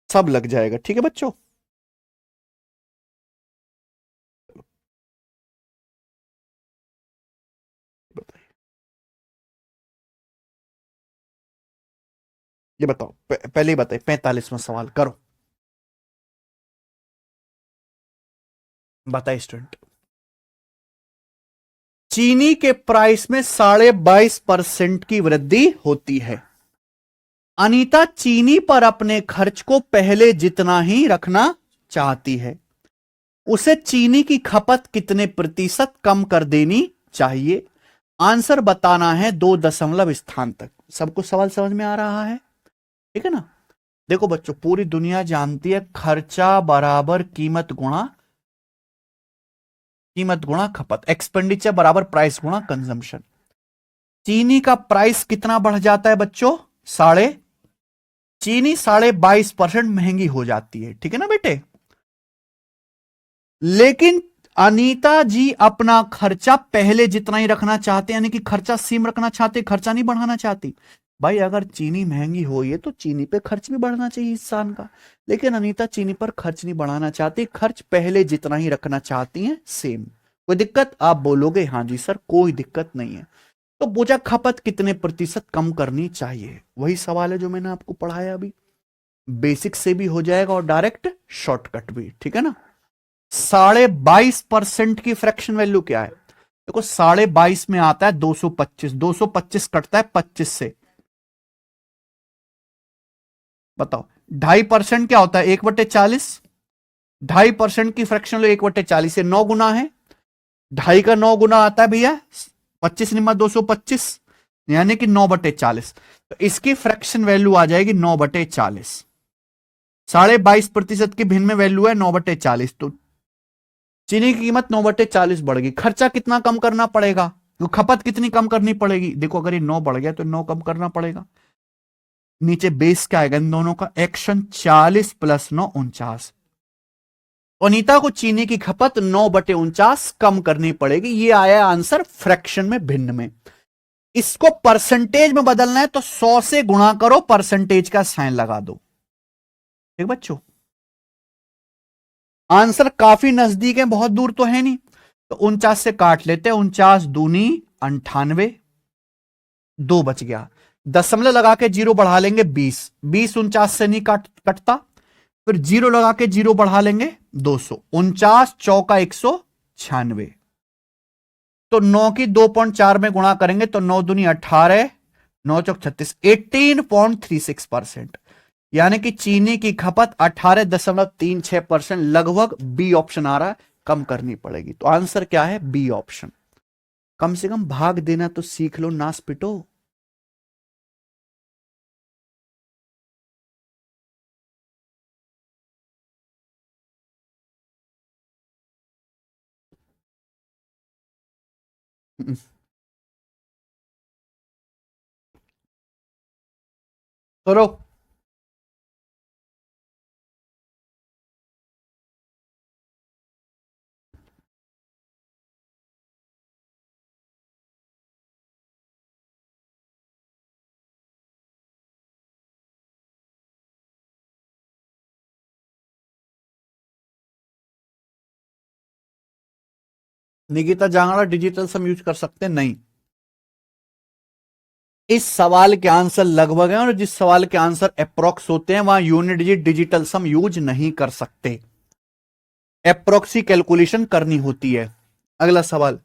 सब लग जाएगा। ठीक है बच्चों? बताइए, ये बताओ, पहले ही बताइए, 45वां सवाल करो। बताइए स्टूडेंट। चीनी के प्राइस में 22.5% की वृद्धि होती है। अनीता चीनी पर अपने खर्च को पहले जितना ही रखना चाहती है, उसे चीनी की खपत कितने प्रतिशत कम कर देनी चाहिए? आंसर बताना है 2 दशमलव स्थान तक। सबको सवाल समझ में आ रहा है? ठीक है ना? देखो बच्चों, पूरी दुनिया जानती है खर्चा बराबर कीमत गुणा खपत, एक्सपेंडिचर बराबर प्राइस गुणा कंजम्पशन। चीनी का प्राइस कितना बढ़ जाता है बच्चों? चीनी 22.5% महंगी हो जाती है। ठीक है ना बेटे? लेकिन अनीता जी अपना खर्चा पहले जितना ही रखना चाहते हैं, यानी कि खर्चा सेम रखना चाहते, खर्चा नहीं बढ़ाना चाहती। भाई अगर चीनी महंगी हो है तो चीनी पे खर्च भी बढ़ना चाहिए इंसान का, लेकिन अनीता चीनी पर खर्च नहीं बढ़ाना चाहती, खर्च पहले जितना ही रखना चाहती हैं सेम। कोई दिक्कत? आप बोलोगे हाँ जी सर कोई दिक्कत नहीं है। तो बोझा खपत कितने प्रतिशत कम करनी चाहिए, वही सवाल है जो मैंने आपको पढ़ाया अभी। बेसिक से भी हो जाएगा और डायरेक्ट शॉर्टकट भी, ठीक है ना। 22.5% की फ्रैक्शन वैल्यू क्या है? देखो 22.5 में आता है 225, 225 कटता है 25 से, बताओ 2.5% क्या होता है? 1/40। 2.5% की फ्रैक्शन लो, 1/40 से 9 गुना है, 2.5 का 9 गुना आता है भैया 25 निम्मा 225, यानी कि 9/40। तो इसकी फ्रैक्शन वैल्यू आ जाएगी 9/40। 22.5% की भिन्न में वैल्यू है 9/40, तो चीनी की कीमत 9/40 बढ़ गई। खर्चा कितना कम करना पड़ेगा, तो खपत कितनी कम करनी पड़ेगी? देखो अगर ये 9 बढ़ गया तो 9 कम करना पड़ेगा। नीचे बेस क्या आएगा इन दोनों का? एक्शन 40 + 9 49। अनीता को चीनी की खपत 9/49 कम करनी पड़ेगी। ये आया आंसर फ्रैक्शन में, भिन्न में। इसको परसेंटेज में बदलना है तो 100 से गुणा करो, परसेंटेज का साइन लगा दो। ठीक बच्चों, आंसर काफी नजदीक है, बहुत दूर तो है नहीं। तो 49 से काट लेते हैं, 49 दूनी 98, 2 बच गया। दशमलव लगा के 0 बढ़ा लेंगे 20, 20 49 से नहीं कटता, फिर 0 लगा के 0 बढ़ा लेंगे 200, 49 चौका 196। तो 9 की 2.4 में गुणा करेंगे तो 9 दूनी 18, 9 चौक 36, 18.36%। यानी कि चीनी की खपत 18.36%, लगभग बी ऑप्शन आ रहा है, कम करनी पड़ेगी। तो आंसर क्या है? B option. कम से कम भाग देना तो सीख लो, नास पिटो। करो। निकिता जांगड़ा डिजिटल सम यूज कर सकते नहीं। इस सवाल के आंसर लगभग हैं, और जिस सवाल के आंसर अप्रोक्स होते हैं वहां यूनिट डिजिट डिजिटल सम यूज नहीं कर सकते, अप्रोक्सी कैलकुलेशन करनी होती है। अगला सवाल,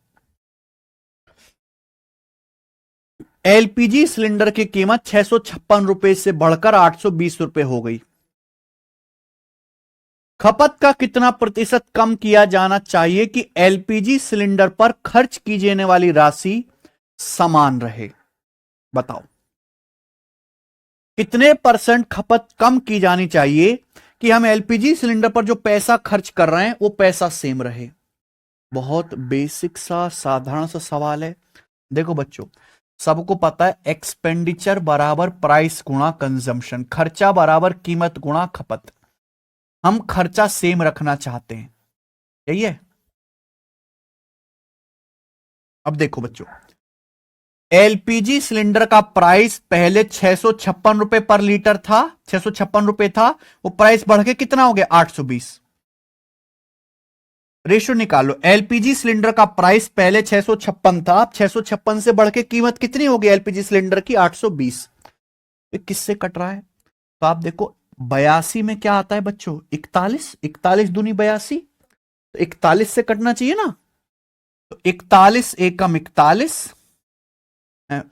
एलपीजी सिलेंडर की कीमत 656 रुपए से बढ़कर 820 रुपए हो गई। खपत का कितना प्रतिशत कम किया जाना चाहिए कि एलपीजी सिलेंडर पर खर्च की जाने वाली राशि समान रहे? बताओ कितने परसेंट खपत कम की जानी चाहिए कि हम एलपीजी सिलेंडर पर जो पैसा खर्च कर रहे हैं वो पैसा सेम रहे? बहुत बेसिक सा साधारण सा सवाल है। देखो बच्चों, सबको पता है एक्सपेंडिचर बराबर प्राइस गुणा कंजम्पशन, खर्चा बराबर कीमत गुणा खपत। हम खर्चा सेम रखना चाहते हैं, यही है। अब देखो बच्चों, एलपीजी सिलेंडर का प्राइस पहले 656 रुपए पर लीटर था, 656 रुपए था, वो प्राइस बढ़ के कितना हो गया? 820। रेशो निकालो, एलपीजी सिलेंडर का प्राइस पहले 656 था, अब 656 से बढ़ के कीमत कितनी हो गई एलपीजी सिलेंडर की? 820। किससे कट रहा है? तो आप देखो 82 में क्या आता है बच्चों? 41, 41 दूनी 82, तो 41 से कटना चाहिए ना। तो 41 एकम 41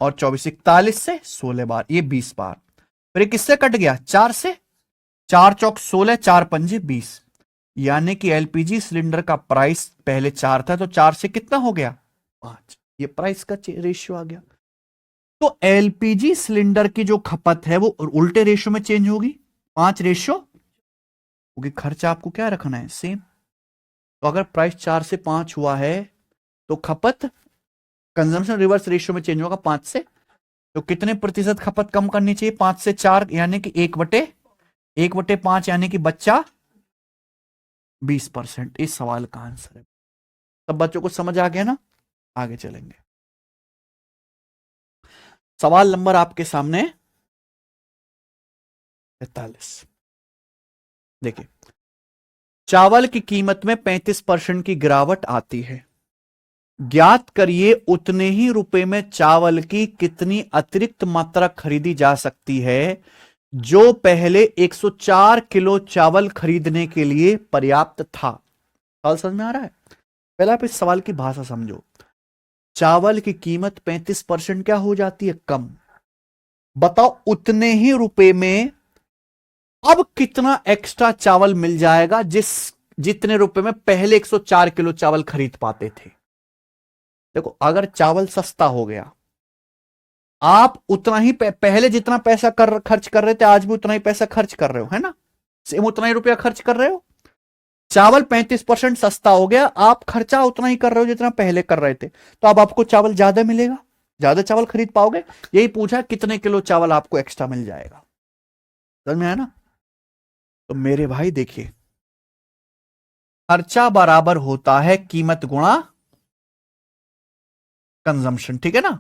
और 24, 41 से 16 बार, ये 20 बार। फिर ये किससे कट गया? 4 से, 4 चौक 16, 4 पंजे 20। यानी कि एलपीजी सिलेंडर का प्राइस पहले 4 था, तो 4 से कितना हो गया? 5। ये प्राइस का रेशियो आ गया। तो एलपीजी सिलेंडर की जो खपत है वो उल्टे रेशियो में चेंज होगी, 5 रेशियो, क्योंकि खर्चा आपको क्या रखना है? सेम। तो अगर प्राइस 4 से 5 हुआ है तो खपत कंजम्पशन रिवर्स रेशियो में चेंज होगा 5 से। तो कितने प्रतिशत खपत कम करनी चाहिए? 5 से 4, यानी कि 1/5, यानी कि बच्चा 20%। इस सवाल का आंसर है। सब बच्चों को समझ आ गया ना? आगे चलेंगे। सवाल नंबर आपके सामने 43। देखिए, चावल की कीमत में 35% की गिरावट आती है। ज्ञात करिए उतने ही रुपए में चावल की कितनी अतिरिक्त मात्रा खरीदी जा सकती है जो पहले 104 किलो चावल खरीदने के लिए पर्याप्त था। सवाल समझ में आ रहा है? पहले आप इस सवाल की भाषा समझो। चावल की कीमत 35% क्या हो जाती है? कम। बताओ उतने ही रुपए में अब कितना एक्स्ट्रा चावल मिल जाएगा जितने रुपए में पहले 104 किलो चावल खरीद पाते थे। देखो, अगर चावल सस्ता हो गया, आप उतना ही पहले जितना पैसा खर्च कर रहे थे आज भी उतना ही पैसा खर्च कर रहे हो, है ना? सेम उतना ही रुपया खर्च कर रहे हो। चावल 35% सस्ता हो गया, आप खर्चा उतना ही कर रहे हो जितना पहले कर रहे थे, तो अब आपको चावल ज्यादा मिलेगा, ज्यादा चावल खरीद पाओगे। यही पूछा कितने किलो चावल आपको एक्स्ट्रा मिल जाएगा। समझ में आया ना? तो मेरे भाई देखिए, खर्चा बराबर होता है कीमत गुणा कंजम्पशन, ठीक है ना?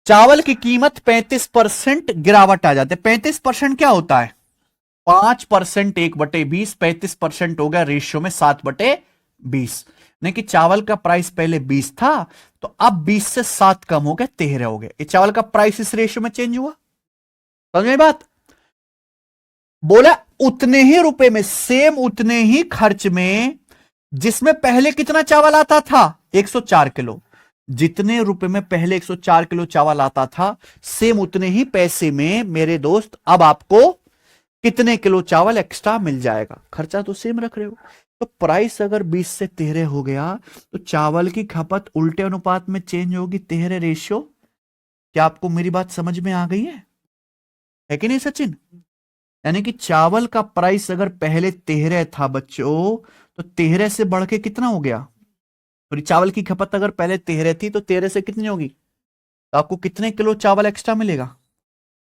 चावल की कीमत 35% गिरावट आ जाते। 35% क्या होता है? 5% 1/20, 35% हो गया रेशियो में 7/20। नहीं कि चावल का प्राइस पहले 20 था तो अब 20 से 7 कम हो गया, 13 हो गया। ये चावल का प्राइस इस रेशियो में चेंज हुआ। समझ में बात? बोला उतने ही रुपए में, सेम उतने ही खर्च में, जिसमें पहले कितना चावल आता था? 104 किलो। जितने रुपए में पहले 104 किलो चावल आता था, सेम उतने ही पैसे में मेरे दोस्त अब आपको कितने किलो चावल एक्स्ट्रा मिल जाएगा। खर्चा तो सेम रख रहे हो। तो प्राइस अगर 20 से 13 हो गया तो चावल की खपत उल्टे अनुपात में चेंज होगी, 13 रेशियो। क्या आपको मेरी बात समझ में आ गई है कि नहीं सचिन? यानी कि चावल का प्राइस अगर पहले 13 था बच्चों, तो 13 से बढ़ के कितना हो गया? और चावल की खपत अगर पहले 13 थी तो 13 से कितनी होगी? तो आपको कितने किलो चावल एक्स्ट्रा मिलेगा?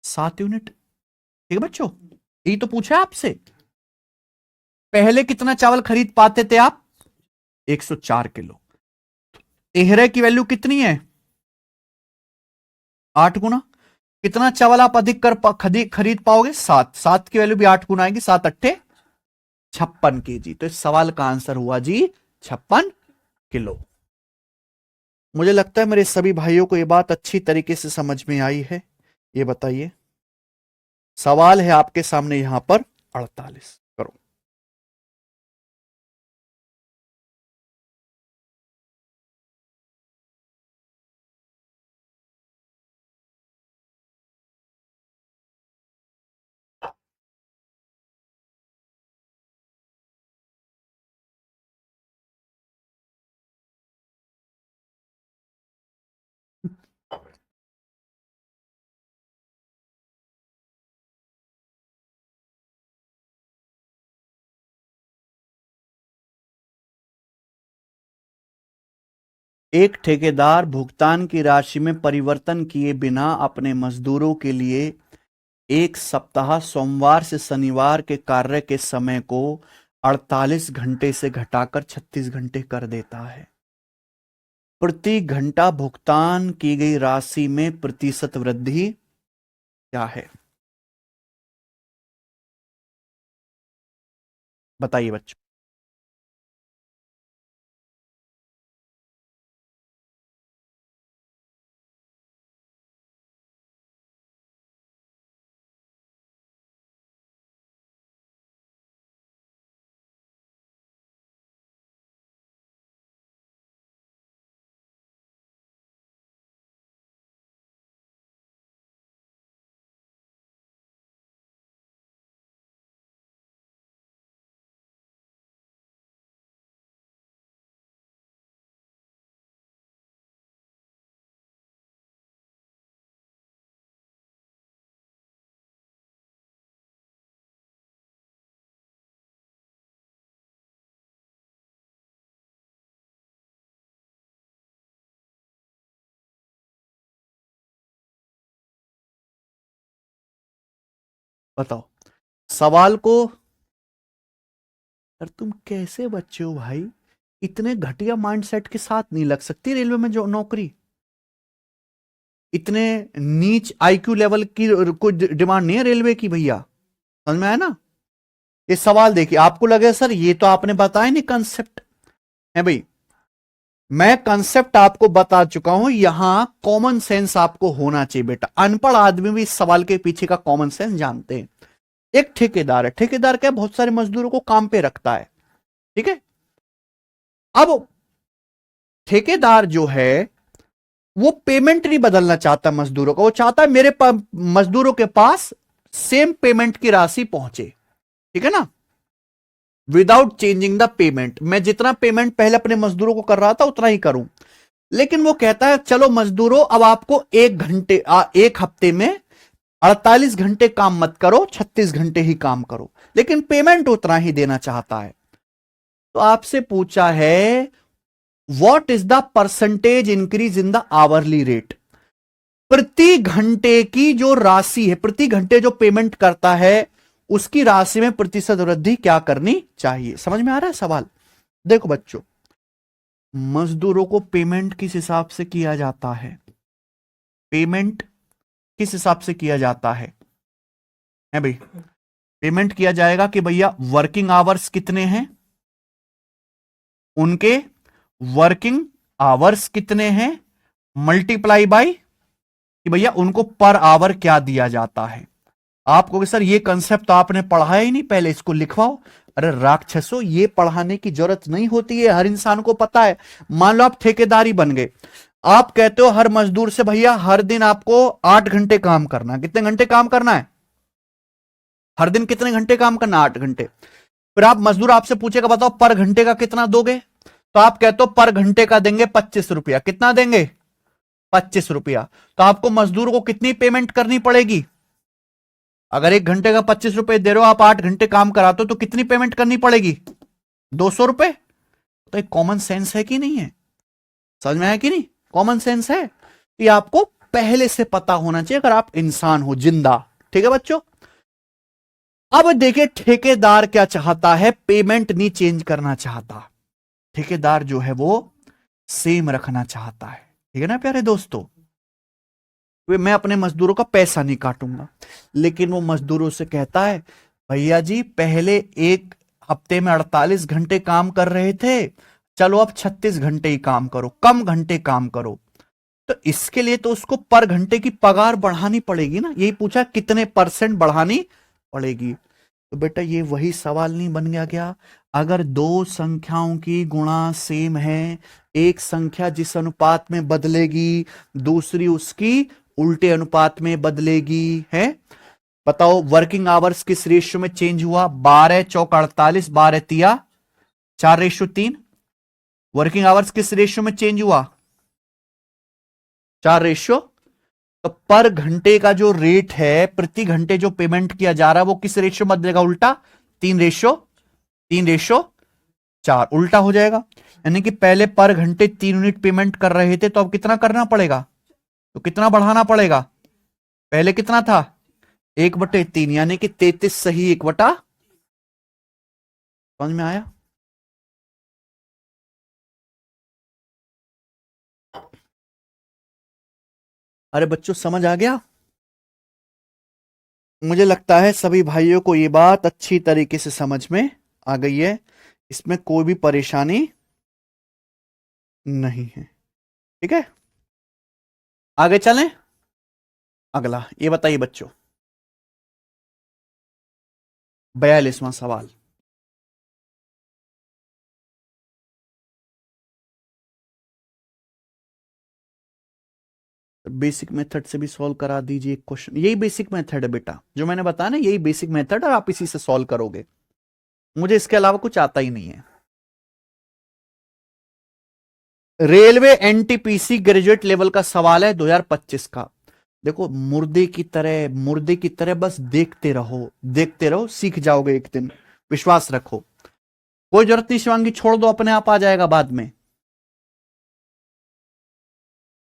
7 यूनिट। ठीक है बच्चों, यही तो पूछा है आपसे। पहले कितना चावल खरीद पाते थे आप? 104 किलो। 13 की वैल्यू कितनी है? 8 गुना। कितना चावल आप अधिक खरीद पाओगे? 7। 7 की वैल्यू भी 8 गुना आएगी, 7 अट्ठे 56 केजी। तो इस सवाल का आंसर हुआ जी 56 किलो। मुझे लगता है मेरे सभी भाइयों को यह बात अच्छी तरीके से समझ में आई है। ये बताइए, सवाल है आपके सामने यहां पर 48। करो। एक ठेकेदार भुगतान की राशि में परिवर्तन किए बिना अपने मजदूरों के लिए एक सप्ताह सोमवार से शनिवार के कार्य के समय को 48 घंटे से घटाकर 36 घंटे कर देता है। प्रति घंटा भुगतान की गई राशि में प्रतिशत वृद्धि क्या है? बताइए बच्चों। बताओ सवाल को। यार तुम कैसे बच्चे हो भाई? इतने घटिया माइंडसेट के साथ नहीं लग सकती रेलवे में जो नौकरी। इतने नीच आईक्यू लेवल की कोई डिमांड नहीं है रेलवे की भैया। समझ में आया ना? ये सवाल देखिए, आपको लगे सर ये तो आपने बताया नहीं कंसेप्ट है भाई। मैं कंसेप्ट आपको बता चुका हूं, यहां कॉमन सेंस आपको होना चाहिए बेटा। अनपढ़ आदमी भी इस सवाल के पीछे का कॉमन सेंस जानते हैं। एक ठेकेदार है, ठेकेदार क्या बहुत सारे मजदूरों को काम पे रखता है, ठीक है। अब ठेकेदार जो है वो पेमेंट नहीं बदलना चाहता मजदूरों का, वो चाहता है मेरे मजदूरों के पास सेम पेमेंट की राशि पहुंचे, ठीक है ना, विदाउट चेंजिंग द पेमेंट। मैं जितना पेमेंट पहले अपने मजदूरों को कर रहा था उतना ही करूं। लेकिन वो कहता है चलो मजदूरों, अब आपको एक हफ्ते में 48 घंटे काम मत करो, 36 घंटे ही काम करो, लेकिन पेमेंट उतना ही देना चाहता है। तो आपसे पूछा है what is the percentage increase in the hourly rate. प्रति घंटे की जो राशि है, प्रति घंटे जो पेमेंट करता है उसकी राशि में प्रतिशत वृद्धि क्या करनी चाहिए। समझ में आ रहा है सवाल? देखो बच्चों, मजदूरों को पेमेंट किस हिसाब से किया जाता है, पेमेंट किस हिसाब से किया जाता है भाई? पेमेंट किया जाएगा कि भैया वर्किंग आवर्स कितने हैं, उनके वर्किंग आवर्स कितने हैं, मल्टीप्लाई बाय कि भैया उनको पर आवर क्या दिया जाता है। आपको सर ये कंसेप्ट तो आपने पढ़ा ही नहीं, पहले इसको लिखवाओ। अरे राक्षसों, ये पढ़ाने की जरूरत नहीं होती है, हर इंसान को पता है। मान लो आप ठेकेदारी बन गए, आप कहते हो हर मजदूर से भैया हर दिन आपको 8 घंटे काम करना है। कितने घंटे काम करना है हर दिन? कितने घंटे काम करना? 8 घंटे। फिर आप मजदूर आपसे पूछेगा बताओ पर घंटे का कितना दोगे, तो आप कहते हो पर घंटे का देंगे 25 रुपया। कितना देंगे? 25 रुपया। तो आपको मजदूर को कितनी पेमेंट करनी पड़ेगी? अगर 1 घंटे का 25 रुपए दे रहे हो, आप 8 घंटे काम कराते हो, तो कितनी पेमेंट करनी पड़ेगी? 200 रुपए। तो एक कॉमन सेंस है कि नहीं है? समझ में आया कि नहीं? कॉमन सेंस है। ये आपको पहले से पता होना चाहिए अगर आप इंसान हो जिंदा, ठीक है बच्चों। अब देखिए ठेकेदार क्या चाहता है, पेमेंट नहीं चेंज करना चाहता। ठेकेदार जो है वो सेम रखना चाहता है, ठीक है ना प्यारे दोस्तों। मैं अपने मजदूरों का पैसा नहीं काटूंगा, लेकिन वो मजदूरों से कहता है भैया जी पहले एक हफ्ते में 48 घंटे काम कर रहे थे, चलो अब 36 घंटे ही काम करो, कम घंटे काम करो। तो इसके लिए तो उसको पर घंटे की पगार बढ़ानी पड़ेगी ना। यही पूछा कितने % बढ़ानी पड़ेगी। तो बेटा ये वही सवाल नहीं बन गया क्या? अगर दो संख्याओं की गुणा सेम है, एक संख्या जिस अनुपात में बदलेगी दूसरी उसकी उल्टे अनुपात में बदलेगी, है? बताओ वर्किंग आवर्स किस रेशियो में चेंज हुआ? 12 चौक 48, 12 तिया 4:3। वर्किंग आवर्स किस रेशियो में चेंज हुआ? 4:। तो पर घंटे का जो रेट है, प्रति घंटे जो पेमेंट किया जा रहा है, वो किस रेशियो में बदलेगा? उल्टा 3:4 उल्टा हो जाएगा। यानी कि पहले पर घंटे 3 यूनिट पेमेंट कर रहे थे, तो अब कितना करना पड़ेगा? तो कितना बढ़ाना पड़ेगा? पहले कितना था? 1/3, यानी कि 33 सही 1/। समझ में आया? अरे बच्चों समझ आ गया? मुझे लगता है सभी भाइयों को ये बात अच्छी तरीके से समझ में आ गई है, इसमें कोई भी परेशानी नहीं है, ठीक है। आगे चलें। अगला ये बताइए बच्चों, 42वां सवाल। बेसिक मेथड से भी सॉल्व करा दीजिए क्वेश्चन। यही बेसिक मेथड है बेटा, जो मैंने बताया ना, यही बेसिक मेथड, और आप इसी से सॉल्व करोगे। मुझे इसके अलावा कुछ आता ही नहीं है। रेलवे एनटीपीसी ग्रेजुएट लेवल का सवाल है 2025 का। देखो मुर्दे की तरह बस देखते रहो, सीख जाओगे एक दिन, विश्वास रखो। कोई जरूरत नहीं शिवांगी, छोड़ दो, अपने आप आ जाएगा बाद में।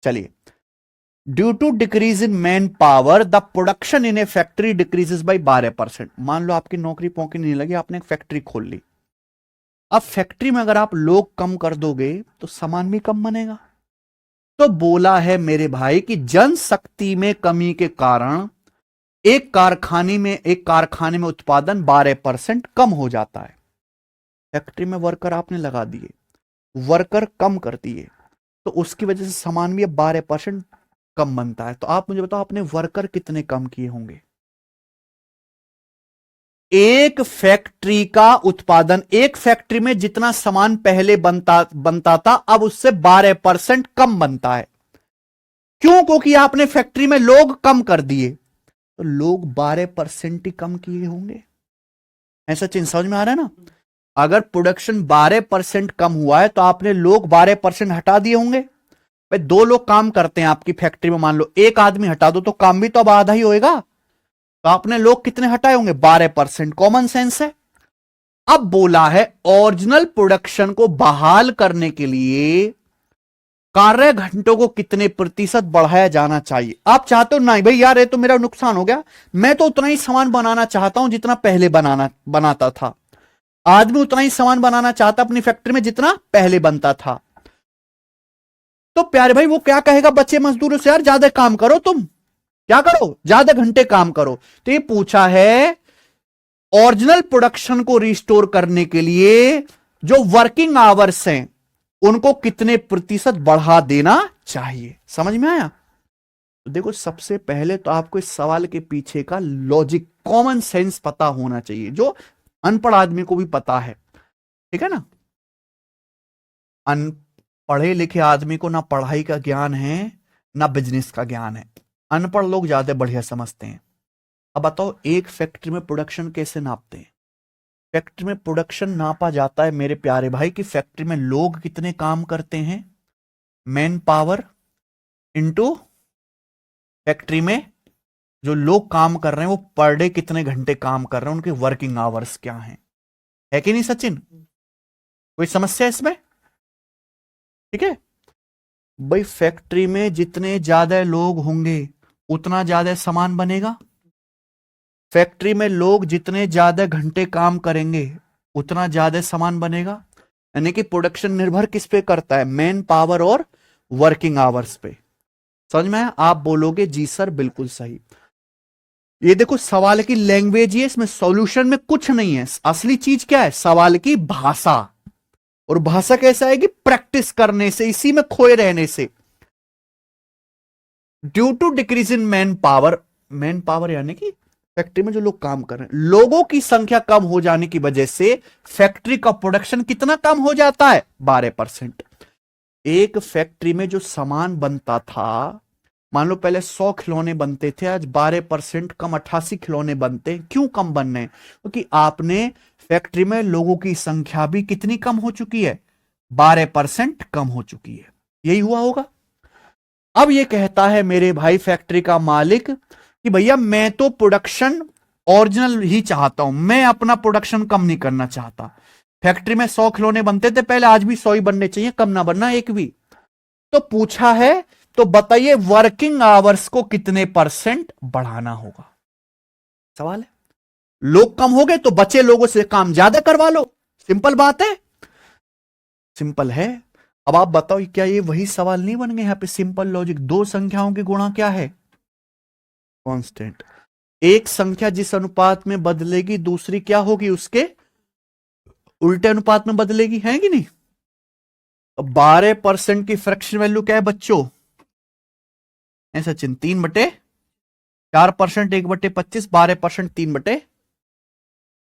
चलिए, due to decrease in man power the production in a factory decreases by 12%। मान लो आपकी नौकरी पौकरी नहीं लगी, आपने एक फैक्ट्री खोल ली। अब फैक्ट्री में अगर आप लोग कम कर दोगे तो सामान भी कम बनेगा। तो बोला है मेरे भाई कि जनशक्ति में कमी के कारण एक कारखाने में उत्पादन 12% कम हो जाता है। फैक्ट्री में वर्कर आपने लगा दिए, वर्कर कम कर दिए, तो उसकी वजह से सामान भी 12% कम बनता है। तो आप मुझे बताओ आपने वर्कर कितने कम किए होंगे? एक फैक्ट्री का उत्पादन, एक फैक्ट्री में जितना सामान पहले बनता था अब उससे 12% कम बनता है। क्यों? क्योंकि आपने फैक्ट्री में लोग कम कर दिए, तो लोग 12% ही कम किए होंगे। ऐसा चिन्ह समझ में आ रहा है ना? अगर प्रोडक्शन 12% कम हुआ है तो आपने लोग 12% हटा दिए होंगे। भाई 2 लोग काम करते हैं आपकी फैक्ट्री में, मान लो एक आदमी हटा दो तो काम भी तो अब आधा ही होएगा। तो आपने लोग कितने हटाए होंगे? 12%। कॉमन सेंस है। अब बोला है ओरिजिनल प्रोडक्शन को बहाल करने के लिए कार्य घंटों को कितने प्रतिशत बढ़ाया जाना चाहिए। आप चाहते हो नहीं भाई यार ये तो मेरा नुकसान हो गया, मैं तो उतना ही सामान बनाना चाहता हूं जितना पहले बनाता था। आदमी उतना ही सामान बनाना चाहता अपनी फैक्ट्री में जितना पहले बनता था। तो प्यारे भाई वो क्या कहेगा बच्चे मजदूरों से? यार ज्यादा काम करो, तुम क्या करो, ज्यादा घंटे काम करो। तो ये पूछा है ओरिजिनल प्रोडक्शन को रिस्टोर करने के लिए जो वर्किंग आवर्स हैं उनको कितने प्रतिशत बढ़ा देना चाहिए। समझ में आया? तो देखो सबसे पहले तो आपको इस सवाल के पीछे का लॉजिक, कॉमन सेंस पता होना चाहिए, जो अनपढ़ आदमी को भी पता है। ठीक है ना? अनपढ़े लिखे आदमी को ना पढ़ाई का ज्ञान है ना बिजनेस का ज्ञान है। अनपढ़ लोग ज्यादा बढ़िया समझते हैं। अब बताओ एक फैक्ट्री में प्रोडक्शन कैसे नापते हैं? फैक्ट्री में प्रोडक्शन नापा जाता है मेरे प्यारे भाई कि फैक्ट्री में लोग कितने काम करते हैं, मैन पावर इनटू फैक्ट्री में जो लोग काम कर रहे हैं वो पर डे कितने घंटे काम कर रहे हैं, उनके वर्किंग आवर्स क्या हैं। है कि नहीं सचिन? कोई समस्या इसमें? ठीक है भाई, फैक्ट्री में जितने ज्यादा लोग होंगे उतना ज्यादा सामान बनेगा। फैक्ट्री में लोग जितने ज्यादा घंटे काम करेंगे उतना ज्यादा सामान बनेगा। यानी कि प्रोडक्शन निर्भर किस पे करता है? मैन पावर और वर्किंग आवर्स पे। समझ में आया? आप बोलोगे जी सर बिल्कुल सही। ये देखो सवाल की लैंग्वेज है, इसमें सॉल्यूशन में कुछ नहीं है। असली चीज क्या है? सवाल की भाषा। और भाषा कैसा है कि प्रैक्टिस करने से, इसी में खोए रहने से। Due to decrease in man power, man power यानी कि फैक्ट्री में जो लोग काम कर रहे हैं, लोगों की संख्या कम हो जाने की वजह से फैक्ट्री का प्रोडक्शन कितना कम हो जाता है? 12%। एक फैक्ट्री में जो सामान बनता था, मान लो पहले 100 खिलौने बनते थे, आज 12% कम 88 खिलौने बनते हैं। क्यों कम बन रहे हैं? क्योंकि आपने फैक्ट्री में लोगों की संख्या भी कितनी कम हो चुकी है? 12% कम हो चुकी है। यही हुआ होगा। अब ये कहता है मेरे भाई फैक्ट्री का मालिक कि भैया मैं तो प्रोडक्शन ओरिजिनल ही चाहता हूं, मैं अपना प्रोडक्शन कम नहीं करना चाहता। फैक्ट्री में 100 खिलौने बनते थे पहले, आज भी 100 ही बनने चाहिए, कम ना बनना एक भी। तो पूछा है तो बताइए वर्किंग आवर्स को कितने परसेंट बढ़ाना होगा? सवाल है। लोग कम हो गए तो बचे लोगों से काम ज्यादा करवा लो। सिंपल बात है, सिंपल है। अब आप बताओ क्या ये वही सवाल नहीं बन गए? यहां पे सिंपल लॉजिक, दो संख्याओं की गुणा क्या है? कांस्टेंट। एक संख्या जिस अनुपात में बदलेगी दूसरी क्या होगी? उसके उल्टे अनुपात में बदलेगी, है कि नहीं? 12% की फ्रैक्शन वैल्यू क्या है बच्चों? ऐसा चिन्ह 3/4%, 1/25, 12%, 3/।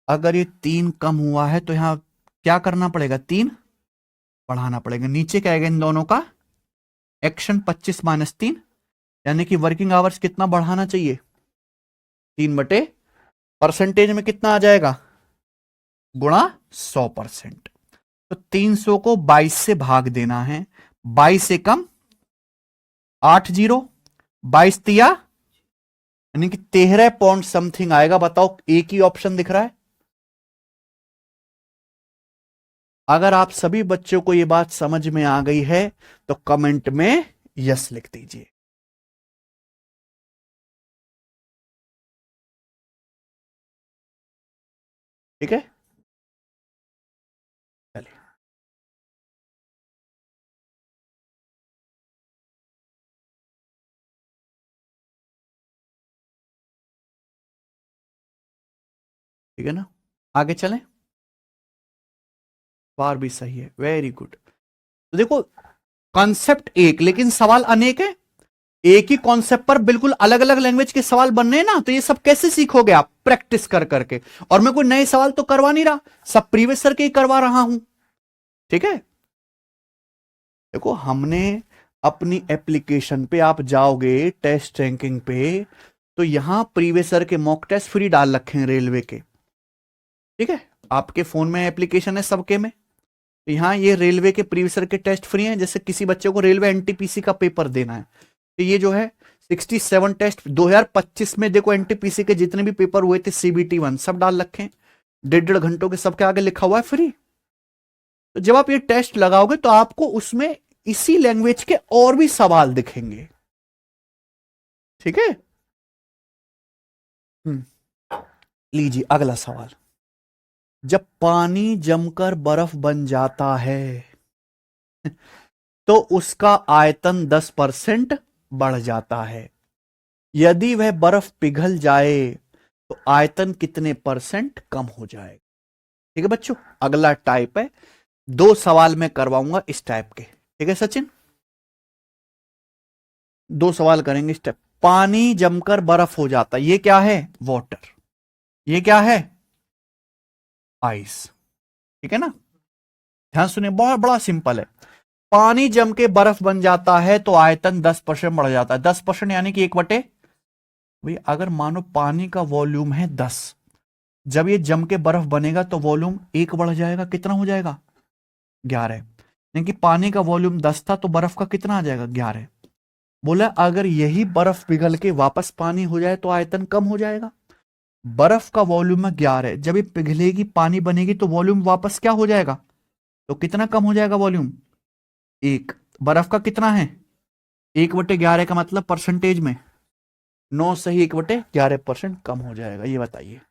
अगर ये 3 कम हुआ है तो यहां क्या करना पड़ेगा? 3 बढ़ाना पड़ेगा। नीचे क्या आएगा इन दोनों का? एक्शन 25 - 3, यानी कि वर्किंग आवर्स कितना बढ़ाना चाहिए? 3/। परसेंटेज में कितना आ जाएगा? गुणा 100%। तो 300 को 22 से भाग देना है। 22 से कम 8 जीरो, 22 तिया यानी कि 13 पॉइंट समथिंग आएगा। बताओ एक ही ऑप्शन दिख रहा है। अगर आप सभी बच्चों को यह बात समझ में आ गई है तो कमेंट में यस लिख दीजिए। ठीक है, चलिए। ठीक है ना, आगे चलें। बार भी सही है, वेरी गुड। तो देखो कॉन्सेप्ट एक, लेकिन सवाल अनेक है। एक ही कॉन्सेप्ट पर बिल्कुल अलग अलग लैंग्वेज के सवाल बन रहे हैं ना, तो ये सब कैसे सीखोगे आप? प्रैक्टिस कर करके। और मैं कोई नए सवाल तो करवा नहीं रहा, सब प्रीवियस सर के ही करवा रहा हूं। ठीक है, देखो हमने अपनी एप्लीकेशन पे आप जाओगे टेस्ट रैंकिंग पे, तो यहां प्रीवियस सर के मॉक टेस्ट फ्री डाल रखे हैं रेलवे के। ठीक है, आपके फोन में एप्लीकेशन है सबके में, तो यहां ये रेलवे के प्रीवियस सर के टेस्ट फ्री हैं। जैसे किसी बच्चे को रेलवे एनटीपीसी का पेपर देना है, तो ये जो है 67 टेस्ट 2025 में, देखो एनटीपीसी के जितने भी पेपर हुए थे सीबीटी 1 सब डाल रखे हैं, 1.5 घंटों के, सबके आगे लिखा हुआ है फ्री। तो जब आप ये टेस्ट लगाओगे तो आपको उसमें इसी लैंग्वेज के और भी सवाल दिखेंगे। ठीक है, लीजिए अगला सवाल। जब पानी जमकर बर्फ बन जाता है तो उसका आयतन 10% बढ़ जाता है। यदि वह बर्फ पिघल जाए तो आयतन कितने परसेंट कम हो जाएगा? ठीक है बच्चों, अगला टाइप है, 2 सवाल मैं करवाऊंगा इस टाइप के। ठीक है सचिन, 2 सवाल करेंगे इस टाइप। पानी जमकर बर्फ हो जाता है, ये क्या है? वाटर। ये क्या है? आइस। ठीक है ना, ध्यान सुनिए, बहुत बड़ा सिंपल है। पानी जम के बर्फ बन जाता है तो आयतन 10% बढ़ जाता है। 10% यानी कि 1/, भाई अगर मानो पानी का वॉल्यूम है 10, जब ये जम के बर्फ बनेगा तो वॉल्यूम 1 बढ़ जाएगा, कितना हो जाएगा? 11। यानी कि पानी का वॉल्यूम 10 था तो बर्फ का कितना आ जाएगा? 11। बोला अगर यही बर्फ पिघल के वापस पानी हो जाए तो आयतन कम हो जाएगा। बर्फ का वॉल्यूम है 11, जब ये पिघलेगी पानी बनेगी तो वॉल्यूम वापस क्या हो जाएगा? तो कितना कम हो जाएगा वॉल्यूम? 1। बर्फ का कितना है? 1/11 का मतलब परसेंटेज में 9 से ही 1/11% कम हो जाएगा। ये बताइए।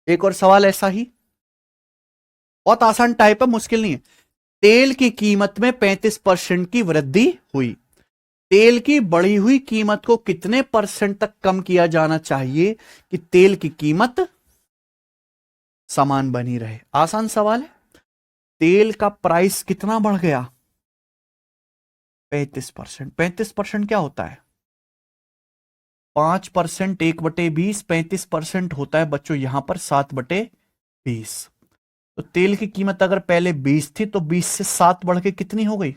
एक और सवाल ऐसा ही, बहुत आसान टाइप है, मुश्किल नहीं है। तेल की कीमत में 35% की वृद्धि हुई। तेल की बढ़ी हुई कीमत को कितने परसेंट तक कम किया जाना चाहिए कि तेल की कीमत समान बनी रहे? आसान सवाल है। तेल का प्राइस कितना बढ़ गया? 35%। 35% क्या होता है? 5%, 1/20, 35% होता है बच्चों यहां पर 7/20। तो तेल की कीमत अगर पहले 20 थी तो 20 से 7 बढ़ के कितनी हो गई?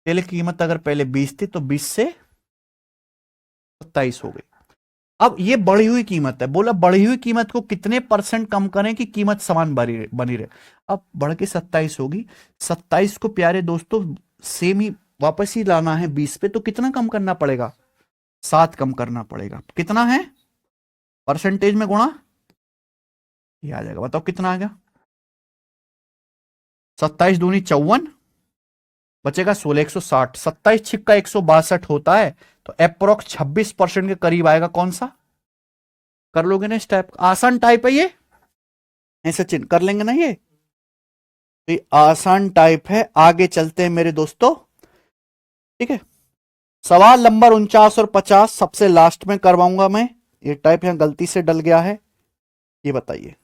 तेल की कीमत अगर पहले 20 थी तो 20 से 27 हो गई। अब ये बढ़ी हुई कीमत है, बोला बढ़ी हुई कीमत को कितने परसेंट कम करें कि कीमत समान बनी रहे। अब बढ़ के 27 होगी। 27 को प्यारे दोस्तों सेम ही वापस ही लाना है 20 पे, तो कितना कम करना पड़ेगा? 7 कम करना पड़ेगा। कितना है? परसेंटेज में गुणा, ये आ जाएगा, बताओ कितना आ गया? 27 दूनी 54, बचेगा 16, 160। 27 छिक्का 162 होता है, तो अप्रोक्स 26% के करीब आएगा। कौन सा? कर लोगे ना इस टाइप? आसान टाइप है ये, ऐसे चिन्ह कर लेंगे ना ये, तो ये आसान टाइप है। आगे चलते हैं मेरे दोस्तों। ठीक है, सवाल नंबर 49 और 50 सबसे लास्ट में करवाऊंगा मैं। ये टाइप यहां गलती से डल गया है, ये बताइए।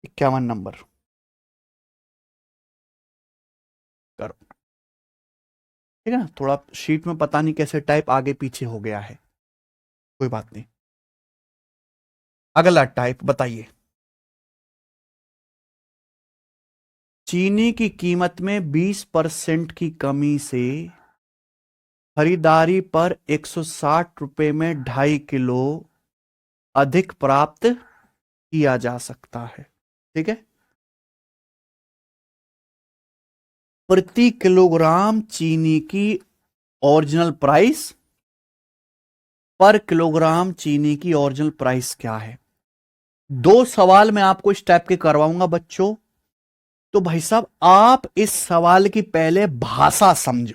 51 नंबर करो। ठीक है ना, थोड़ा शीट में पता नहीं कैसे टाइप आगे पीछे हो गया है, कोई बात नहीं। अगला टाइप बताइए। चीनी की कीमत में 20% की कमी से खरीदारी पर 160 रुपए में 2.5 किलो अधिक प्राप्त किया जा सकता है। ठीक है, प्रति किलोग्राम चीनी की ओरिजिनल प्राइस, पर किलोग्राम चीनी की ओरिजिनल प्राइस क्या है? 2 सवाल मैं आपको इस टाइप के करवाऊंगा बच्चों। तो भाई साहब आप इस सवाल की पहले भाषा समझो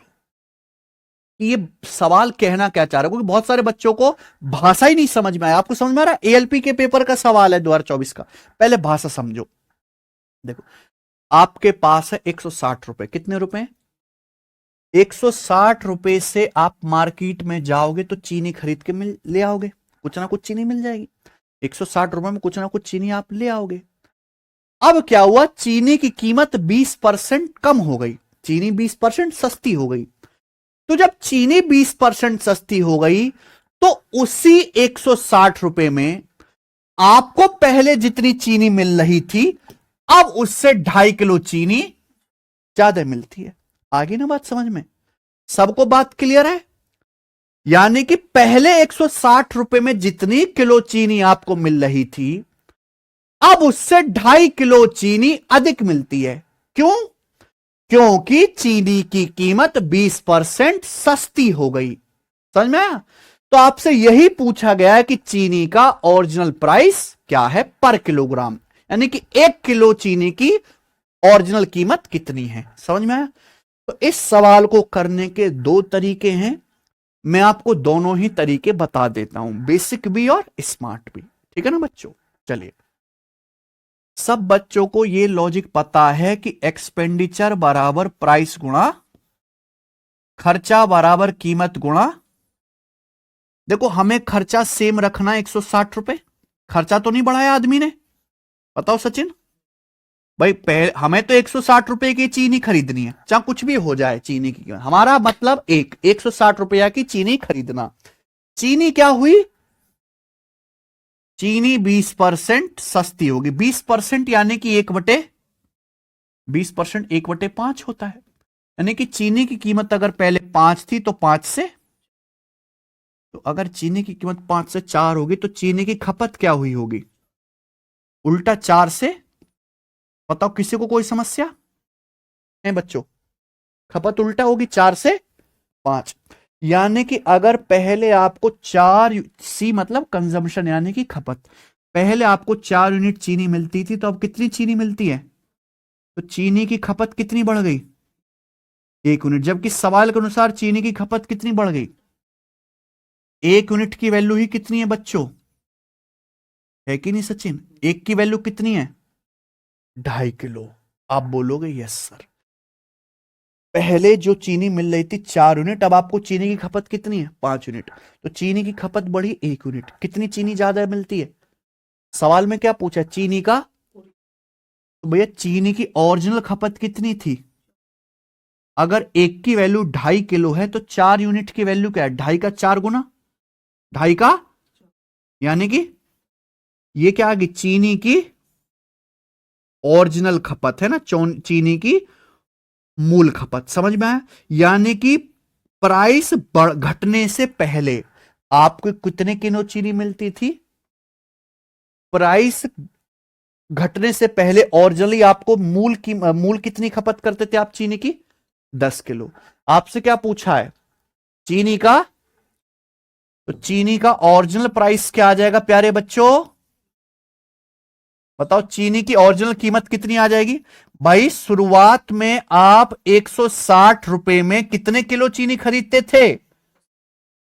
कि ये सवाल कहना क्या चाह रहा है, क्योंकि बहुत सारे बच्चों को भाषा ही नहीं समझ में आया। आपको समझ में आ रहा है? एएलपी के पेपर का सवाल है 2024 का, पहले भाषा समझो। देखो, आपके पास है 160 रुपए, कितने रुपए? 160 रुपए से आप मार्केट में जाओगे तो चीनी खरीद के ले आओगे, कुछ ना कुछ चीनी मिल जाएगी। 160 रुपए में कुछ ना कुछ चीनी आप ले आओगे। अब क्या हुआ, चीनी की कीमत 20% कम हो गई, चीनी 20% सस्ती हो गई। तो जब चीनी 20% सस्ती हो गई तो उसी 160 रुपए में आपको पहले जितनी चीनी मिल रही थी अब उससे 2.5 किलो चीनी ज्यादा मिलती है। आगे ना बात समझ में, सबको बात क्लियर है? यानी कि पहले 160 रुपए में जितनी किलो चीनी आपको मिल रही थी अब उससे 2.5 किलो चीनी अधिक मिलती है। क्यों? क्योंकि चीनी की कीमत 20% सस्ती हो गई। समझ में आया? तो आपसे यही पूछा गया है कि चीनी का ओरिजिनल प्राइस क्या है पर किलोग्राम, यानी कि 1 किलो चीनी की ओरिजिनल कीमत कितनी है। समझ में आया? तो इस सवाल को करने के दो तरीके हैं, मैं आपको दोनों ही तरीके बता देता हूं, बेसिक भी और स्मार्ट भी। ठीक है ना बच्चों? चलिए, सब बच्चों को यह लॉजिक पता है कि एक्सपेंडिचर बराबर प्राइस गुणा खर्चा बराबर कीमत गुणा, देखो हमें खर्चा सेम रखना है 160 रुपए, खर्चा तो नहीं बढ़ाया आदमी ने। बताओ सचिन भाई, पहले हमें तो 160 रुपए की चीनी खरीदनी है, चाहे कुछ भी हो जाए चीनी की कीमत, हमारा मतलब 160 रुपया की चीनी खरीदना। चीनी क्या हुई, चीनी 20% सस्ती होगी। 20% यानी कि 20% 1/5 होता है, यानी कि चीनी की कीमत अगर पहले 5 थी तो 5 से, तो अगर चीनी की कीमत 5 से 4 होगी तो चीनी की खपत क्या हुई होगी, उल्टा 4 से। बताओ किसी को कोई समस्या है बच्चों? खपत उल्टा होगी 4 से 5, यानी कि अगर पहले आपको 4 मतलब कंजम्पशन यानी कि खपत, पहले आपको 4 यूनिट चीनी मिलती थी तो अब कितनी चीनी मिलती है, तो चीनी की खपत कितनी बढ़ गई, 1 यूनिट। जबकि सवाल के अनुसार चीनी की खपत कितनी बढ़ गई, 1 यूनिट की वैल्यू ही कितनी है बच्चों, है कि नहीं सचिन? 1 की वैल्यू कितनी है, 2.5 किलो। आप बोलोगे यस सर, पहले जो चीनी मिल रही थी 4 यूनिट, अब आपको चीनी की खपत कितनी है, 5 यूनिट, तो चीनी की खपत बढ़ी 1 यूनिट। कितनी चीनी ज्यादा मिलती है, सवाल में क्या पूछा, चीनी का, तो भैया चीनी की ओरिजिनल खपत कितनी थी, अगर 1 की वैल्यू 2.5 किलो है तो 4 यूनिट की वैल्यू क्या है, 2.5 का 4 गुना, 2.5 का, यानी कि ये क्या आ गई, चीनी की ओरिजिनल खपत है ना, चीनी की मूल खपत। समझ में आया? यानी कि प्राइस घटने से पहले आपको कितने किलो चीनी मिलती थी, प्राइस घटने से पहले ओरिजिनली आपको मूल कितनी खपत करते थे आप चीनी की, 10 किलो। आपसे क्या पूछा है, चीनी का, तो चीनी का ओरिजिनल प्राइस क्या आ जाएगा प्यारे बच्चों, बताओ चीनी की ओरिजिनल कीमत कितनी आ जाएगी। भाई शुरुआत में आप 160 रुपए में कितने किलो चीनी खरीदते थे,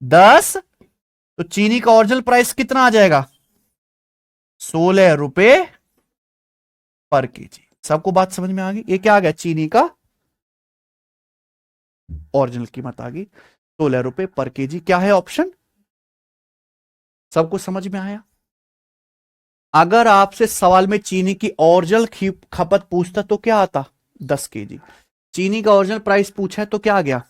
10, तो चीनी का ओरिजिनल प्राइस कितना आ जाएगा, 16 रुपए पर केजी। सबको बात समझ में आ गई? ये क्या आ गया, चीनी का ओरिजिनल कीमत आ गई 16 रुपए पर केजी। क्या है ऑप्शन, सबको समझ में आया? अगर आपसे सवाल में चीनी की ओरिजिनल खपत पूछता तो क्या आता, 10 केजी। चीनी का ओरिजिनल प्राइस पूछा है तो क्या आ गया,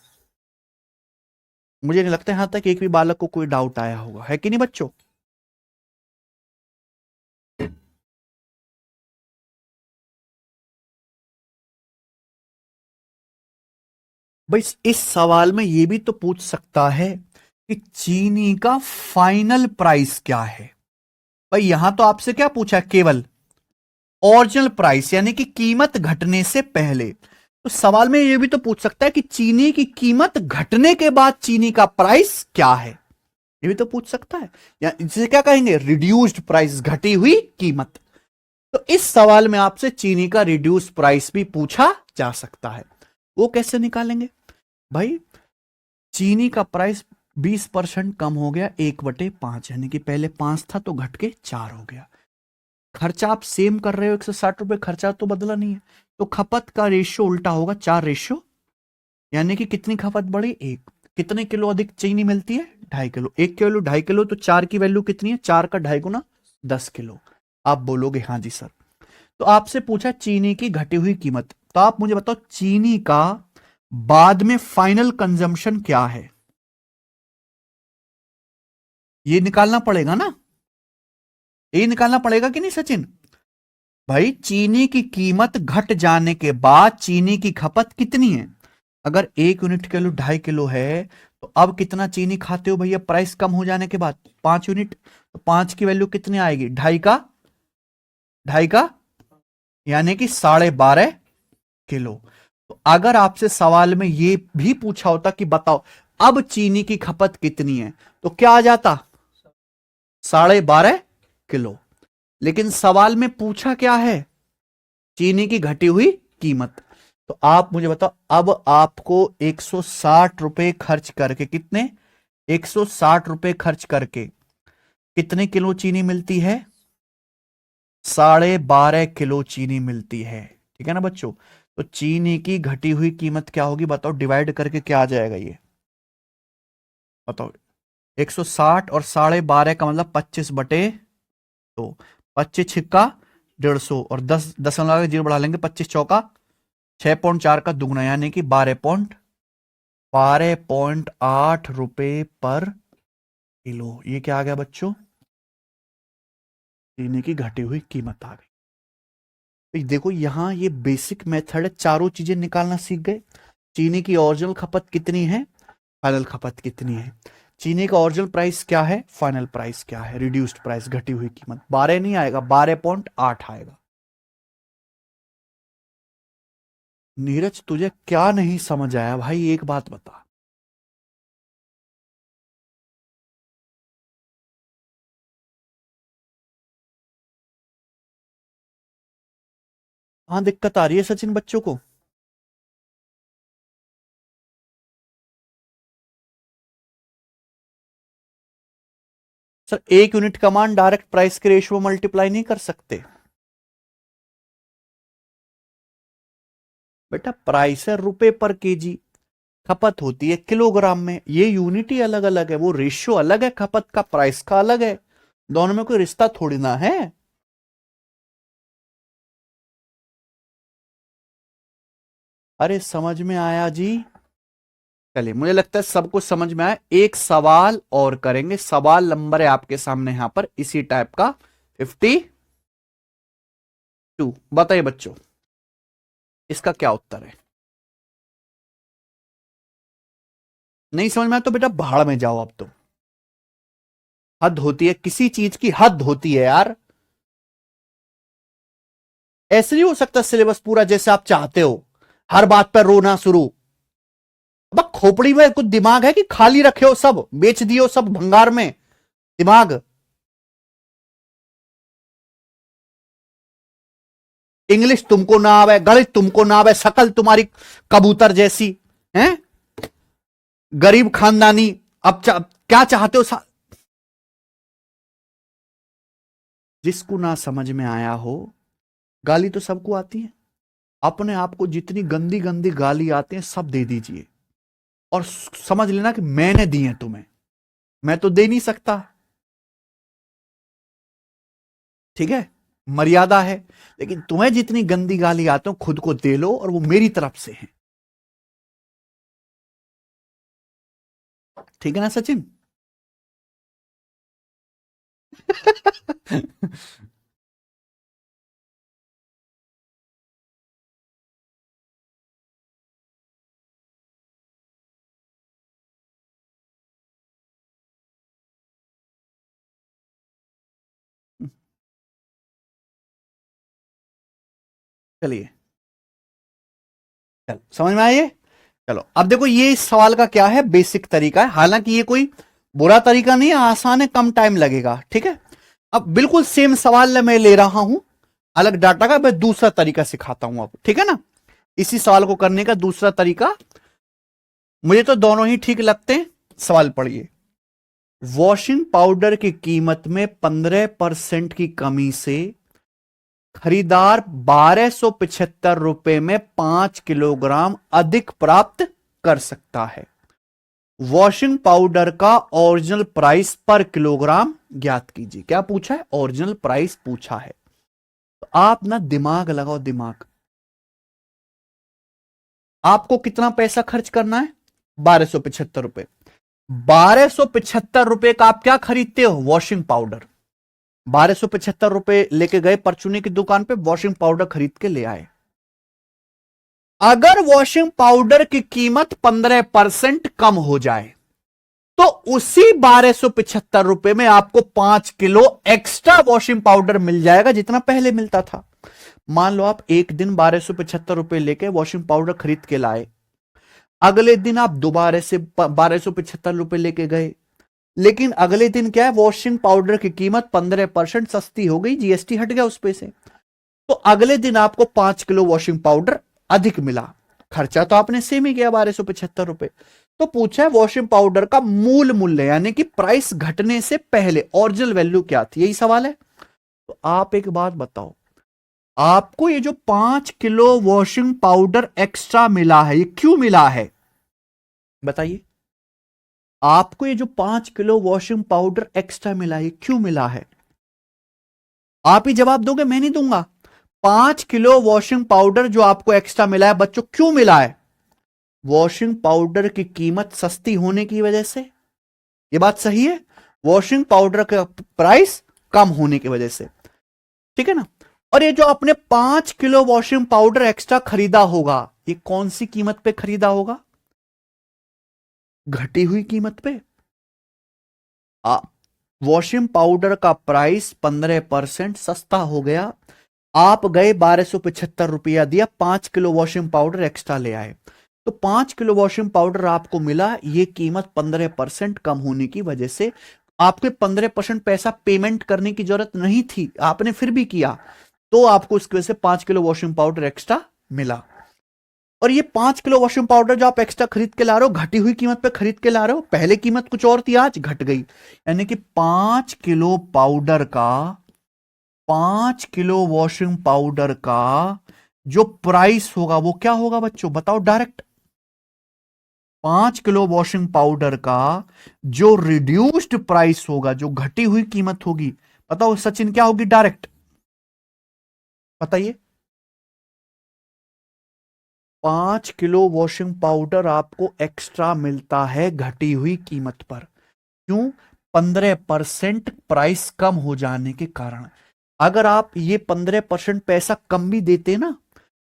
मुझे नहीं लगता यहां तक एक भी बालक को कोई डाउट आया होगा, है कि नहीं बच्चों? भाई इस सवाल में यह भी तो पूछ सकता है कि चीनी का फाइनल प्राइस क्या है। भाई यहां तो आपसे क्या पूछा, केवल ओरिजिनल प्राइस यानी कि कीमत घटने से पहले। तो सवाल में यह भी तो पूछ सकता है कि चीनी की कीमत घटने के बाद चीनी का प्राइस क्या है, ये भी तो पूछ सकता है, या जिसे क्या कहेंगे, रिड्यूस्ड प्राइस, घटी हुई कीमत। तो इस सवाल में आपसे चीनी का रिड्यूस प्राइस भी पूछा जा सकता है। वो कैसे निकालेंगे भाई, चीनी का प्राइस 20% कम हो गया 1/5, यानी कि पहले 5 था तो घट के 4 हो गया। खर्चा आप सेम कर रहे हो, 160 रुपए, खर्चा तो बदला नहीं है, तो खपत का रेशियो उल्टा होगा, 4 रेशियो, यानी कि कितनी खपत बढ़ी, 1। कितने किलो अधिक चीनी मिलती है, 2.5 किलो। 1 की वैल्यू 2.5 किलो, तो 4 की वैल्यू कितनी है, 4 का 2.5 गुना 10 किलो। आप बोलोगे हाँ जी सर। तो आपसे पूछा चीनी की घटी हुई कीमत, तो आप मुझे बताओ चीनी का बाद में फाइनल कंजम्पशन क्या है, ये निकालना पड़ेगा ना, ये निकालना पड़ेगा कि नहीं सचिन? भाई चीनी की कीमत घट जाने के बाद चीनी की खपत कितनी है? अगर 1 यूनिट किलो 2.5 किलो है तो अब कितना चीनी खाते हो भैया प्राइस कम हो जाने के बाद? 5 यूनिट। तो 5 की वैल्यू कितनी आएगी? 2.5 का यानी कि 12.5 किलो। तो अगर आपसे सवाल में ये भी पूछा होता कि बताओ अब चीनी की खपत कितनी है, तो क्या आ जाता? 12.5 किलो। लेकिन सवाल में पूछा क्या है? चीनी की घटी हुई कीमत। तो आप मुझे बताओ अब आपको 160 रुपए खर्च करके, कितने? 160 रुपए खर्च करके कितने किलो चीनी मिलती है? 12.5 किलो चीनी मिलती है। ठीक है ना बच्चों? तो चीनी की घटी हुई कीमत क्या होगी बताओ, डिवाइड करके क्या आ जाएगा ये बताओ? 160 और 12.5 का मतलब 25/2, 25 छिक्का 150 और 10 जीरो बढ़ा लेंगे, 25 चौका 6.4 का दुगना यानी कि 12.8 रुपए पर किलो। ये क्या आ गया बच्चों? चीनी की घटी हुई कीमत आ गई। तो देखो यहां ये बेसिक मेथड है, चारों चीजें निकालना सीख गए। चीनी की ओरिजिनल खपत कितनी है, फाइनल खपत कितनी है, चीनी का ओरिजिनल प्राइस क्या है, फाइनल प्राइस क्या है, रिड्यूस्ड प्राइस घटी हुई कीमत। 12 नहीं आएगा, 12.8 आएगा। नीरज तुझे क्या नहीं समझ आया भाई, एक बात बता। हाँ दिक्कत आ रही है सचिन बच्चों को? सर 1 यूनिट का मान डायरेक्ट प्राइस के रेशियो मल्टीप्लाई नहीं कर सकते बेटा, प्राइस है रुपए पर केजी, खपत होती है किलोग्राम में। ये यूनिट ही अलग अलग है, वो रेशियो अलग है, खपत का प्राइस का अलग है, दोनों में कोई रिश्ता थोड़ी ना है। अरे समझ में आया जी? चलिए मुझे लगता है सबको समझ में आया। एक सवाल और करेंगे, सवाल नंबर है आपके सामने यहां पर इसी टाइप का 52। बताइए बच्चों इसका क्या उत्तर है? नहीं समझ में आया तो बेटा भाड़ में जाओ। अब तो हद होती है, किसी चीज की हद होती है यार। ऐसे नहीं हो सकता सिलेबस पूरा जैसे आप चाहते हो, हर बात पर रोना शुरू। अब खोपड़ी में कुछ दिमाग है कि खाली रखे हो, सब बेच दियो, सब भंगार में दिमाग। इंग्लिश तुमको ना आवे, गणित तुमको ना आवे, शकल तुम्हारी कबूतर जैसी है, गरीब खानदानी। अब क्या चाहते हो जिसको ना समझ में आया हो, गाली तो सबको आती है, अपने आप को जितनी गंदी गंदी गाली आती है सब दे दीजिए और समझ लेना कि मैंने दी है तुम्हें, मैं तो दे नहीं सकता। ठीक है, मर्यादा है। लेकिन तुम्हें जितनी गंदी गाली आते हो खुद को दे लो और वो मेरी तरफ से है। ठीक है ना सचिन? चलिए, चलो समझ में आइए। चलो अब देखो ये इस सवाल का क्या है, बेसिक तरीका है, हालांकि ये कोई बुरा तरीका नहीं है, आसान है, कम टाइम लगेगा। ठीक है, अब बिल्कुल सेम सवाल मैं ले रहा हूं, अलग डाटा का मैं दूसरा तरीका सिखाता हूं अब। ठीक है ना, इसी सवाल को करने का दूसरा तरीका, मुझे तो दोनों ही ठीक लगते हैं। सवाल पढ़िए। वॉशिंग पाउडर की कीमत में 15% की कमी से खरीदार 1275 रुपए में 5 किलोग्राम अधिक प्राप्त कर सकता है। वॉशिंग पाउडर का ओरिजिनल प्राइस पर किलोग्राम ज्ञात कीजिए। क्या पूछा है? ओरिजिनल प्राइस पूछा है। तो आप ना दिमाग लगाओ, दिमाग। आपको कितना पैसा खर्च करना है? 1275 रुपए। 1275 रुपए का आप क्या खरीदते हो? Washing powder. 1275 रुपए लेके गए परचूनी की दुकान पे, वॉशिंग पाउडर खरीद के ले आए। अगर वॉशिंग पाउडर की कीमत 15% कम हो जाए तो उसी 1275 रुपए में आपको 5 किलो एक्स्ट्रा वॉशिंग पाउडर मिल जाएगा, जितना पहले मिलता था। मान लो आप एक दिन 1275 रुपए लेके वॉशिंग पाउडर खरीद के लाए, अगले दिन आप दोबारा से 1275 रुपए लेके गए, लेकिन अगले दिन क्या है, वॉशिंग पाउडर की कीमत 15% सस्ती हो गई, जीएसटी हट गया उस पे से। तो अगले दिन आपको 5 किलो वॉशिंग पाउडर अधिक मिला। खर्चा तो आपने सेम ही किया, 1275 रुपए। तो पूछा है वॉशिंग पाउडर का मूल मूल्य, यानी कि प्राइस घटने से पहले ओरिजिनल वैल्यू क्या थी, यही सवाल है। तो आप एक बात बताओ, आपको ये जो 5 किलो वॉशिंग पाउडर एक्स्ट्रा मिला है, ये क्यों मिला है? बताइए। आपको ये जो 5 किलो वॉशिंग पाउडर एक्स्ट्रा मिला है, ये क्यों मिला है? आप ही जवाब दोगे, मैं नहीं दूंगा। 5 किलो वॉशिंग पाउडर जो आपको एक्स्ट्रा मिला है बच्चों, क्यों मिला है? वॉशिंग पाउडर की कीमत सस्ती होने की वजह से। यह बात सही है, वॉशिंग पाउडर का प्राइस कम होने की वजह से, ठीक है ना। और ये जो आपने 5 किलो वॉशिंग पाउडर एक्स्ट्रा खरीदा होगा, ये कौन सी कीमत पे खरीदा होगा? घटी हुई कीमत पे। वॉशिंग पाउडर का प्राइस 15% सस्ता हो गया, आप गए 1275 रुपया दिया, 5 किलो वॉशिंग पाउडर एक्स्ट्रा ले आए, तो 5 किलो वॉशिंग पाउडर आपको मिला, ये कीमत 15% कम होने की वजह से। आपके 15% पैसा पेमेंट करने की जरूरत नहीं थी, आपने फिर भी किया, तो आपको इसकी वजह से 5 किलो वॉशिंग पाउडर एक्स्ट्रा मिला। और ये 5 किलो वॉशिंग पाउडर जो आप एक्स्ट्रा खरीद के ला रहे हो, घटी हुई कीमत पे खरीद के ला रहे हो, पहले कीमत कुछ और थी, आज घट गई। यानी कि 5 किलो पाउडर का, 5 किलो वॉशिंग पाउडर का जो प्राइस होगा वो क्या होगा बच्चों, बताओ डायरेक्ट। 5 किलो वॉशिंग पाउडर का जो रिड्यूस्ड प्राइस होगा, जो घटी हुई कीमत होगी, बताओ सचिन क्या होगी डायरेक्ट, बताइए। 5 किलो वॉशिंग पाउडर आपको एक्स्ट्रा मिलता है घटी हुई कीमत पर। क्यों? 15% प्राइस कम हो जाने के कारण। अगर आप ये 15% पैसा कम भी देते ना,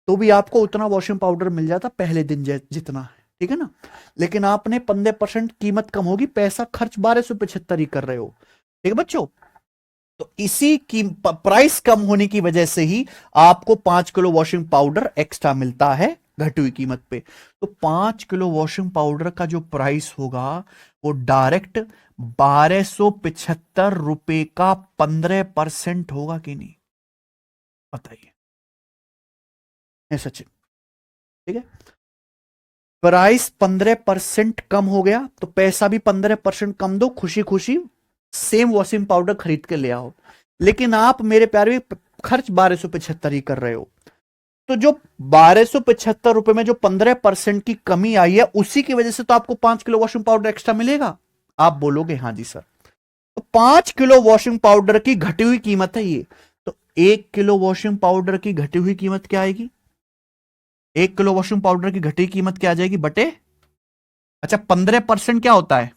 तो भी आपको उतना वॉशिंग पाउडर मिल जाता पहले दिन जितना है, ठीक है ना। लेकिन आपने 15% कीमत कम होगी, पैसा खर्च 1275 ही कर रहे हो, ठीक है बच्चों। तो इसी की प्राइस कम होने की वजह से ही आपको 5 किलो वॉशिंग पाउडर एक्स्ट्रा मिलता है घटी हुई कीमत पे। तो 5 किलो वॉशिंग पाउडर का जो प्राइस होगा वो डायरेक्ट 1275 रुपए का 15% होगा कि नहीं, बताइए। है सचिन, ठीक है। प्राइस 15% कम हो गया, तो पैसा भी 15% कम दो, खुशी खुशी सेम वॉशिंग पाउडर खरीद के ले आओ। लेकिन आप मेरे प्यारे खर्च 1275 ही कर रहे हो। तो जो 1275 रुपए में जो 15% की कमी आई है, उसी की वजह से तो आपको 5 किलो वॉशिंग पाउडर एक्स्ट्रा मिलेगा। आप बोलोगे हाँ जी सर। तो 5 किलो वॉशिंग पाउडर की घटी हुई कीमत है ये। तो 1 किलो वॉशिंग पाउडर की घटी हुई कीमत क्या आएगी? 1 किलो वॉशिंग पाउडर की घटी कीमत क्या आ जाएगी बटे, अच्छा 15% क्या होता है?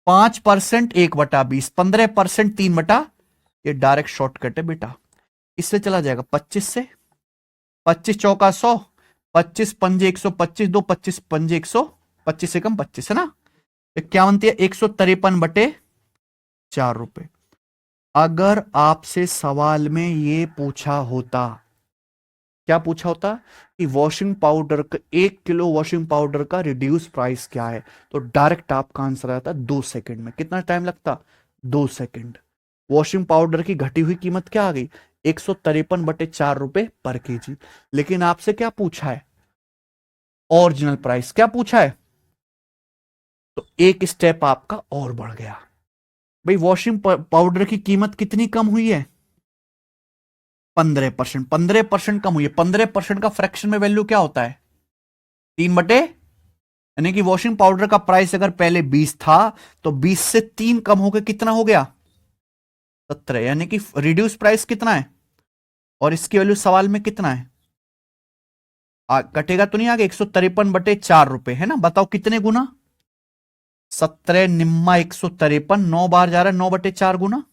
5% 1/20, 15% 3/, ये डायरेक्ट शॉर्टकट है बेटा। इससे चला जाएगा 25 से, 25 चौका 100, 25 पंजे 125, दो 25 पंजे 100, 25 से कम 25 है ना, क्या बनती है 153/4 रुपए। अगर आपसे सवाल में ये पूछा होता, क्या पूछा होता कि वॉशिंग पाउडर का 1 किलो वॉशिंग पाउडर का रिड्यूस प्राइस क्या है, तो डायरेक्ट आपका आंसर आता 2 सेकंड में। कितना टाइम लगता? 2 सेकंड। वॉशिंग पाउडर की घटी हुई कीमत क्या आ गई? 153/4 रुपए पर केजी। लेकिन आपसे क्या पूछा है? Original price. क्या पूछा है? तो एक स्टेप आपका और बढ़ गया। भाई वॉशिंग पाउडर की कीमत कितनी कम हुई है? 15%। 15% कम हुई है। 15% का फ्रैक्शन में वैल्यू क्या होता है? 3/, यानी कि वॉशिंग पाउडर का प्राइस अगर पहले 20 था तो 20 से 3 कम होकर कितना हो गया? 17। यानी कि रिड्यूस प्राइस कितना है और इसकी वैल्यू सवाल में कितना है? कटेगा तो नहीं आगे? 153/4 रुपए है ना। बताओ कितने गुना? 17 निम्मा 153, 9 बार जा रहा है, 9/4 गुना।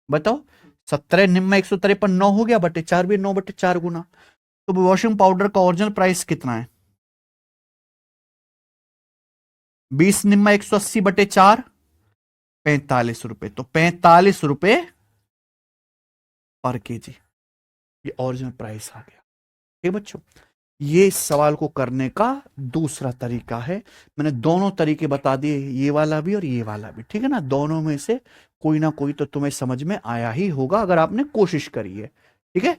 बताओ 17 निम्मा 153, 9 हो गया, बटे 4 भी 9/4 गुना। तो वॉशिंग पाउडर का ओरिजिनल प्राइस कितना है? 20 निम्मा 180/4, 45 रुपए। तो 45 रुपए पर केजी, ये ओरिजिनल प्राइस आ गया। ठीक बच्चों, ये इस सवाल को करने का दूसरा तरीका है। मैंने दोनों तरीके बता दिए, ये वाला भी और ये वाला भी। ठीक है ना, दोनों में से कोई ना कोई तो तुम्हें समझ में आया ही होगा अगर आपने कोशिश करी है। ठीक है,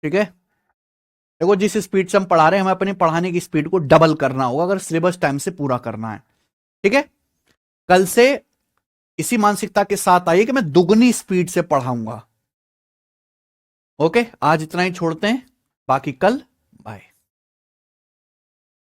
ठीक है। देखो जिस स्पीड से हम पढ़ा रहे हैं, हमें अपनी पढ़ाने की स्पीड को डबल करना होगा अगर सिलेबस टाइम से पूरा करना है। ठीक है, कल से इसी मानसिकता के साथ आइए कि मैं दुगनी स्पीड से पढ़ाऊंगा। ओके, आज इतना ही छोड़ते हैं, बाकी कल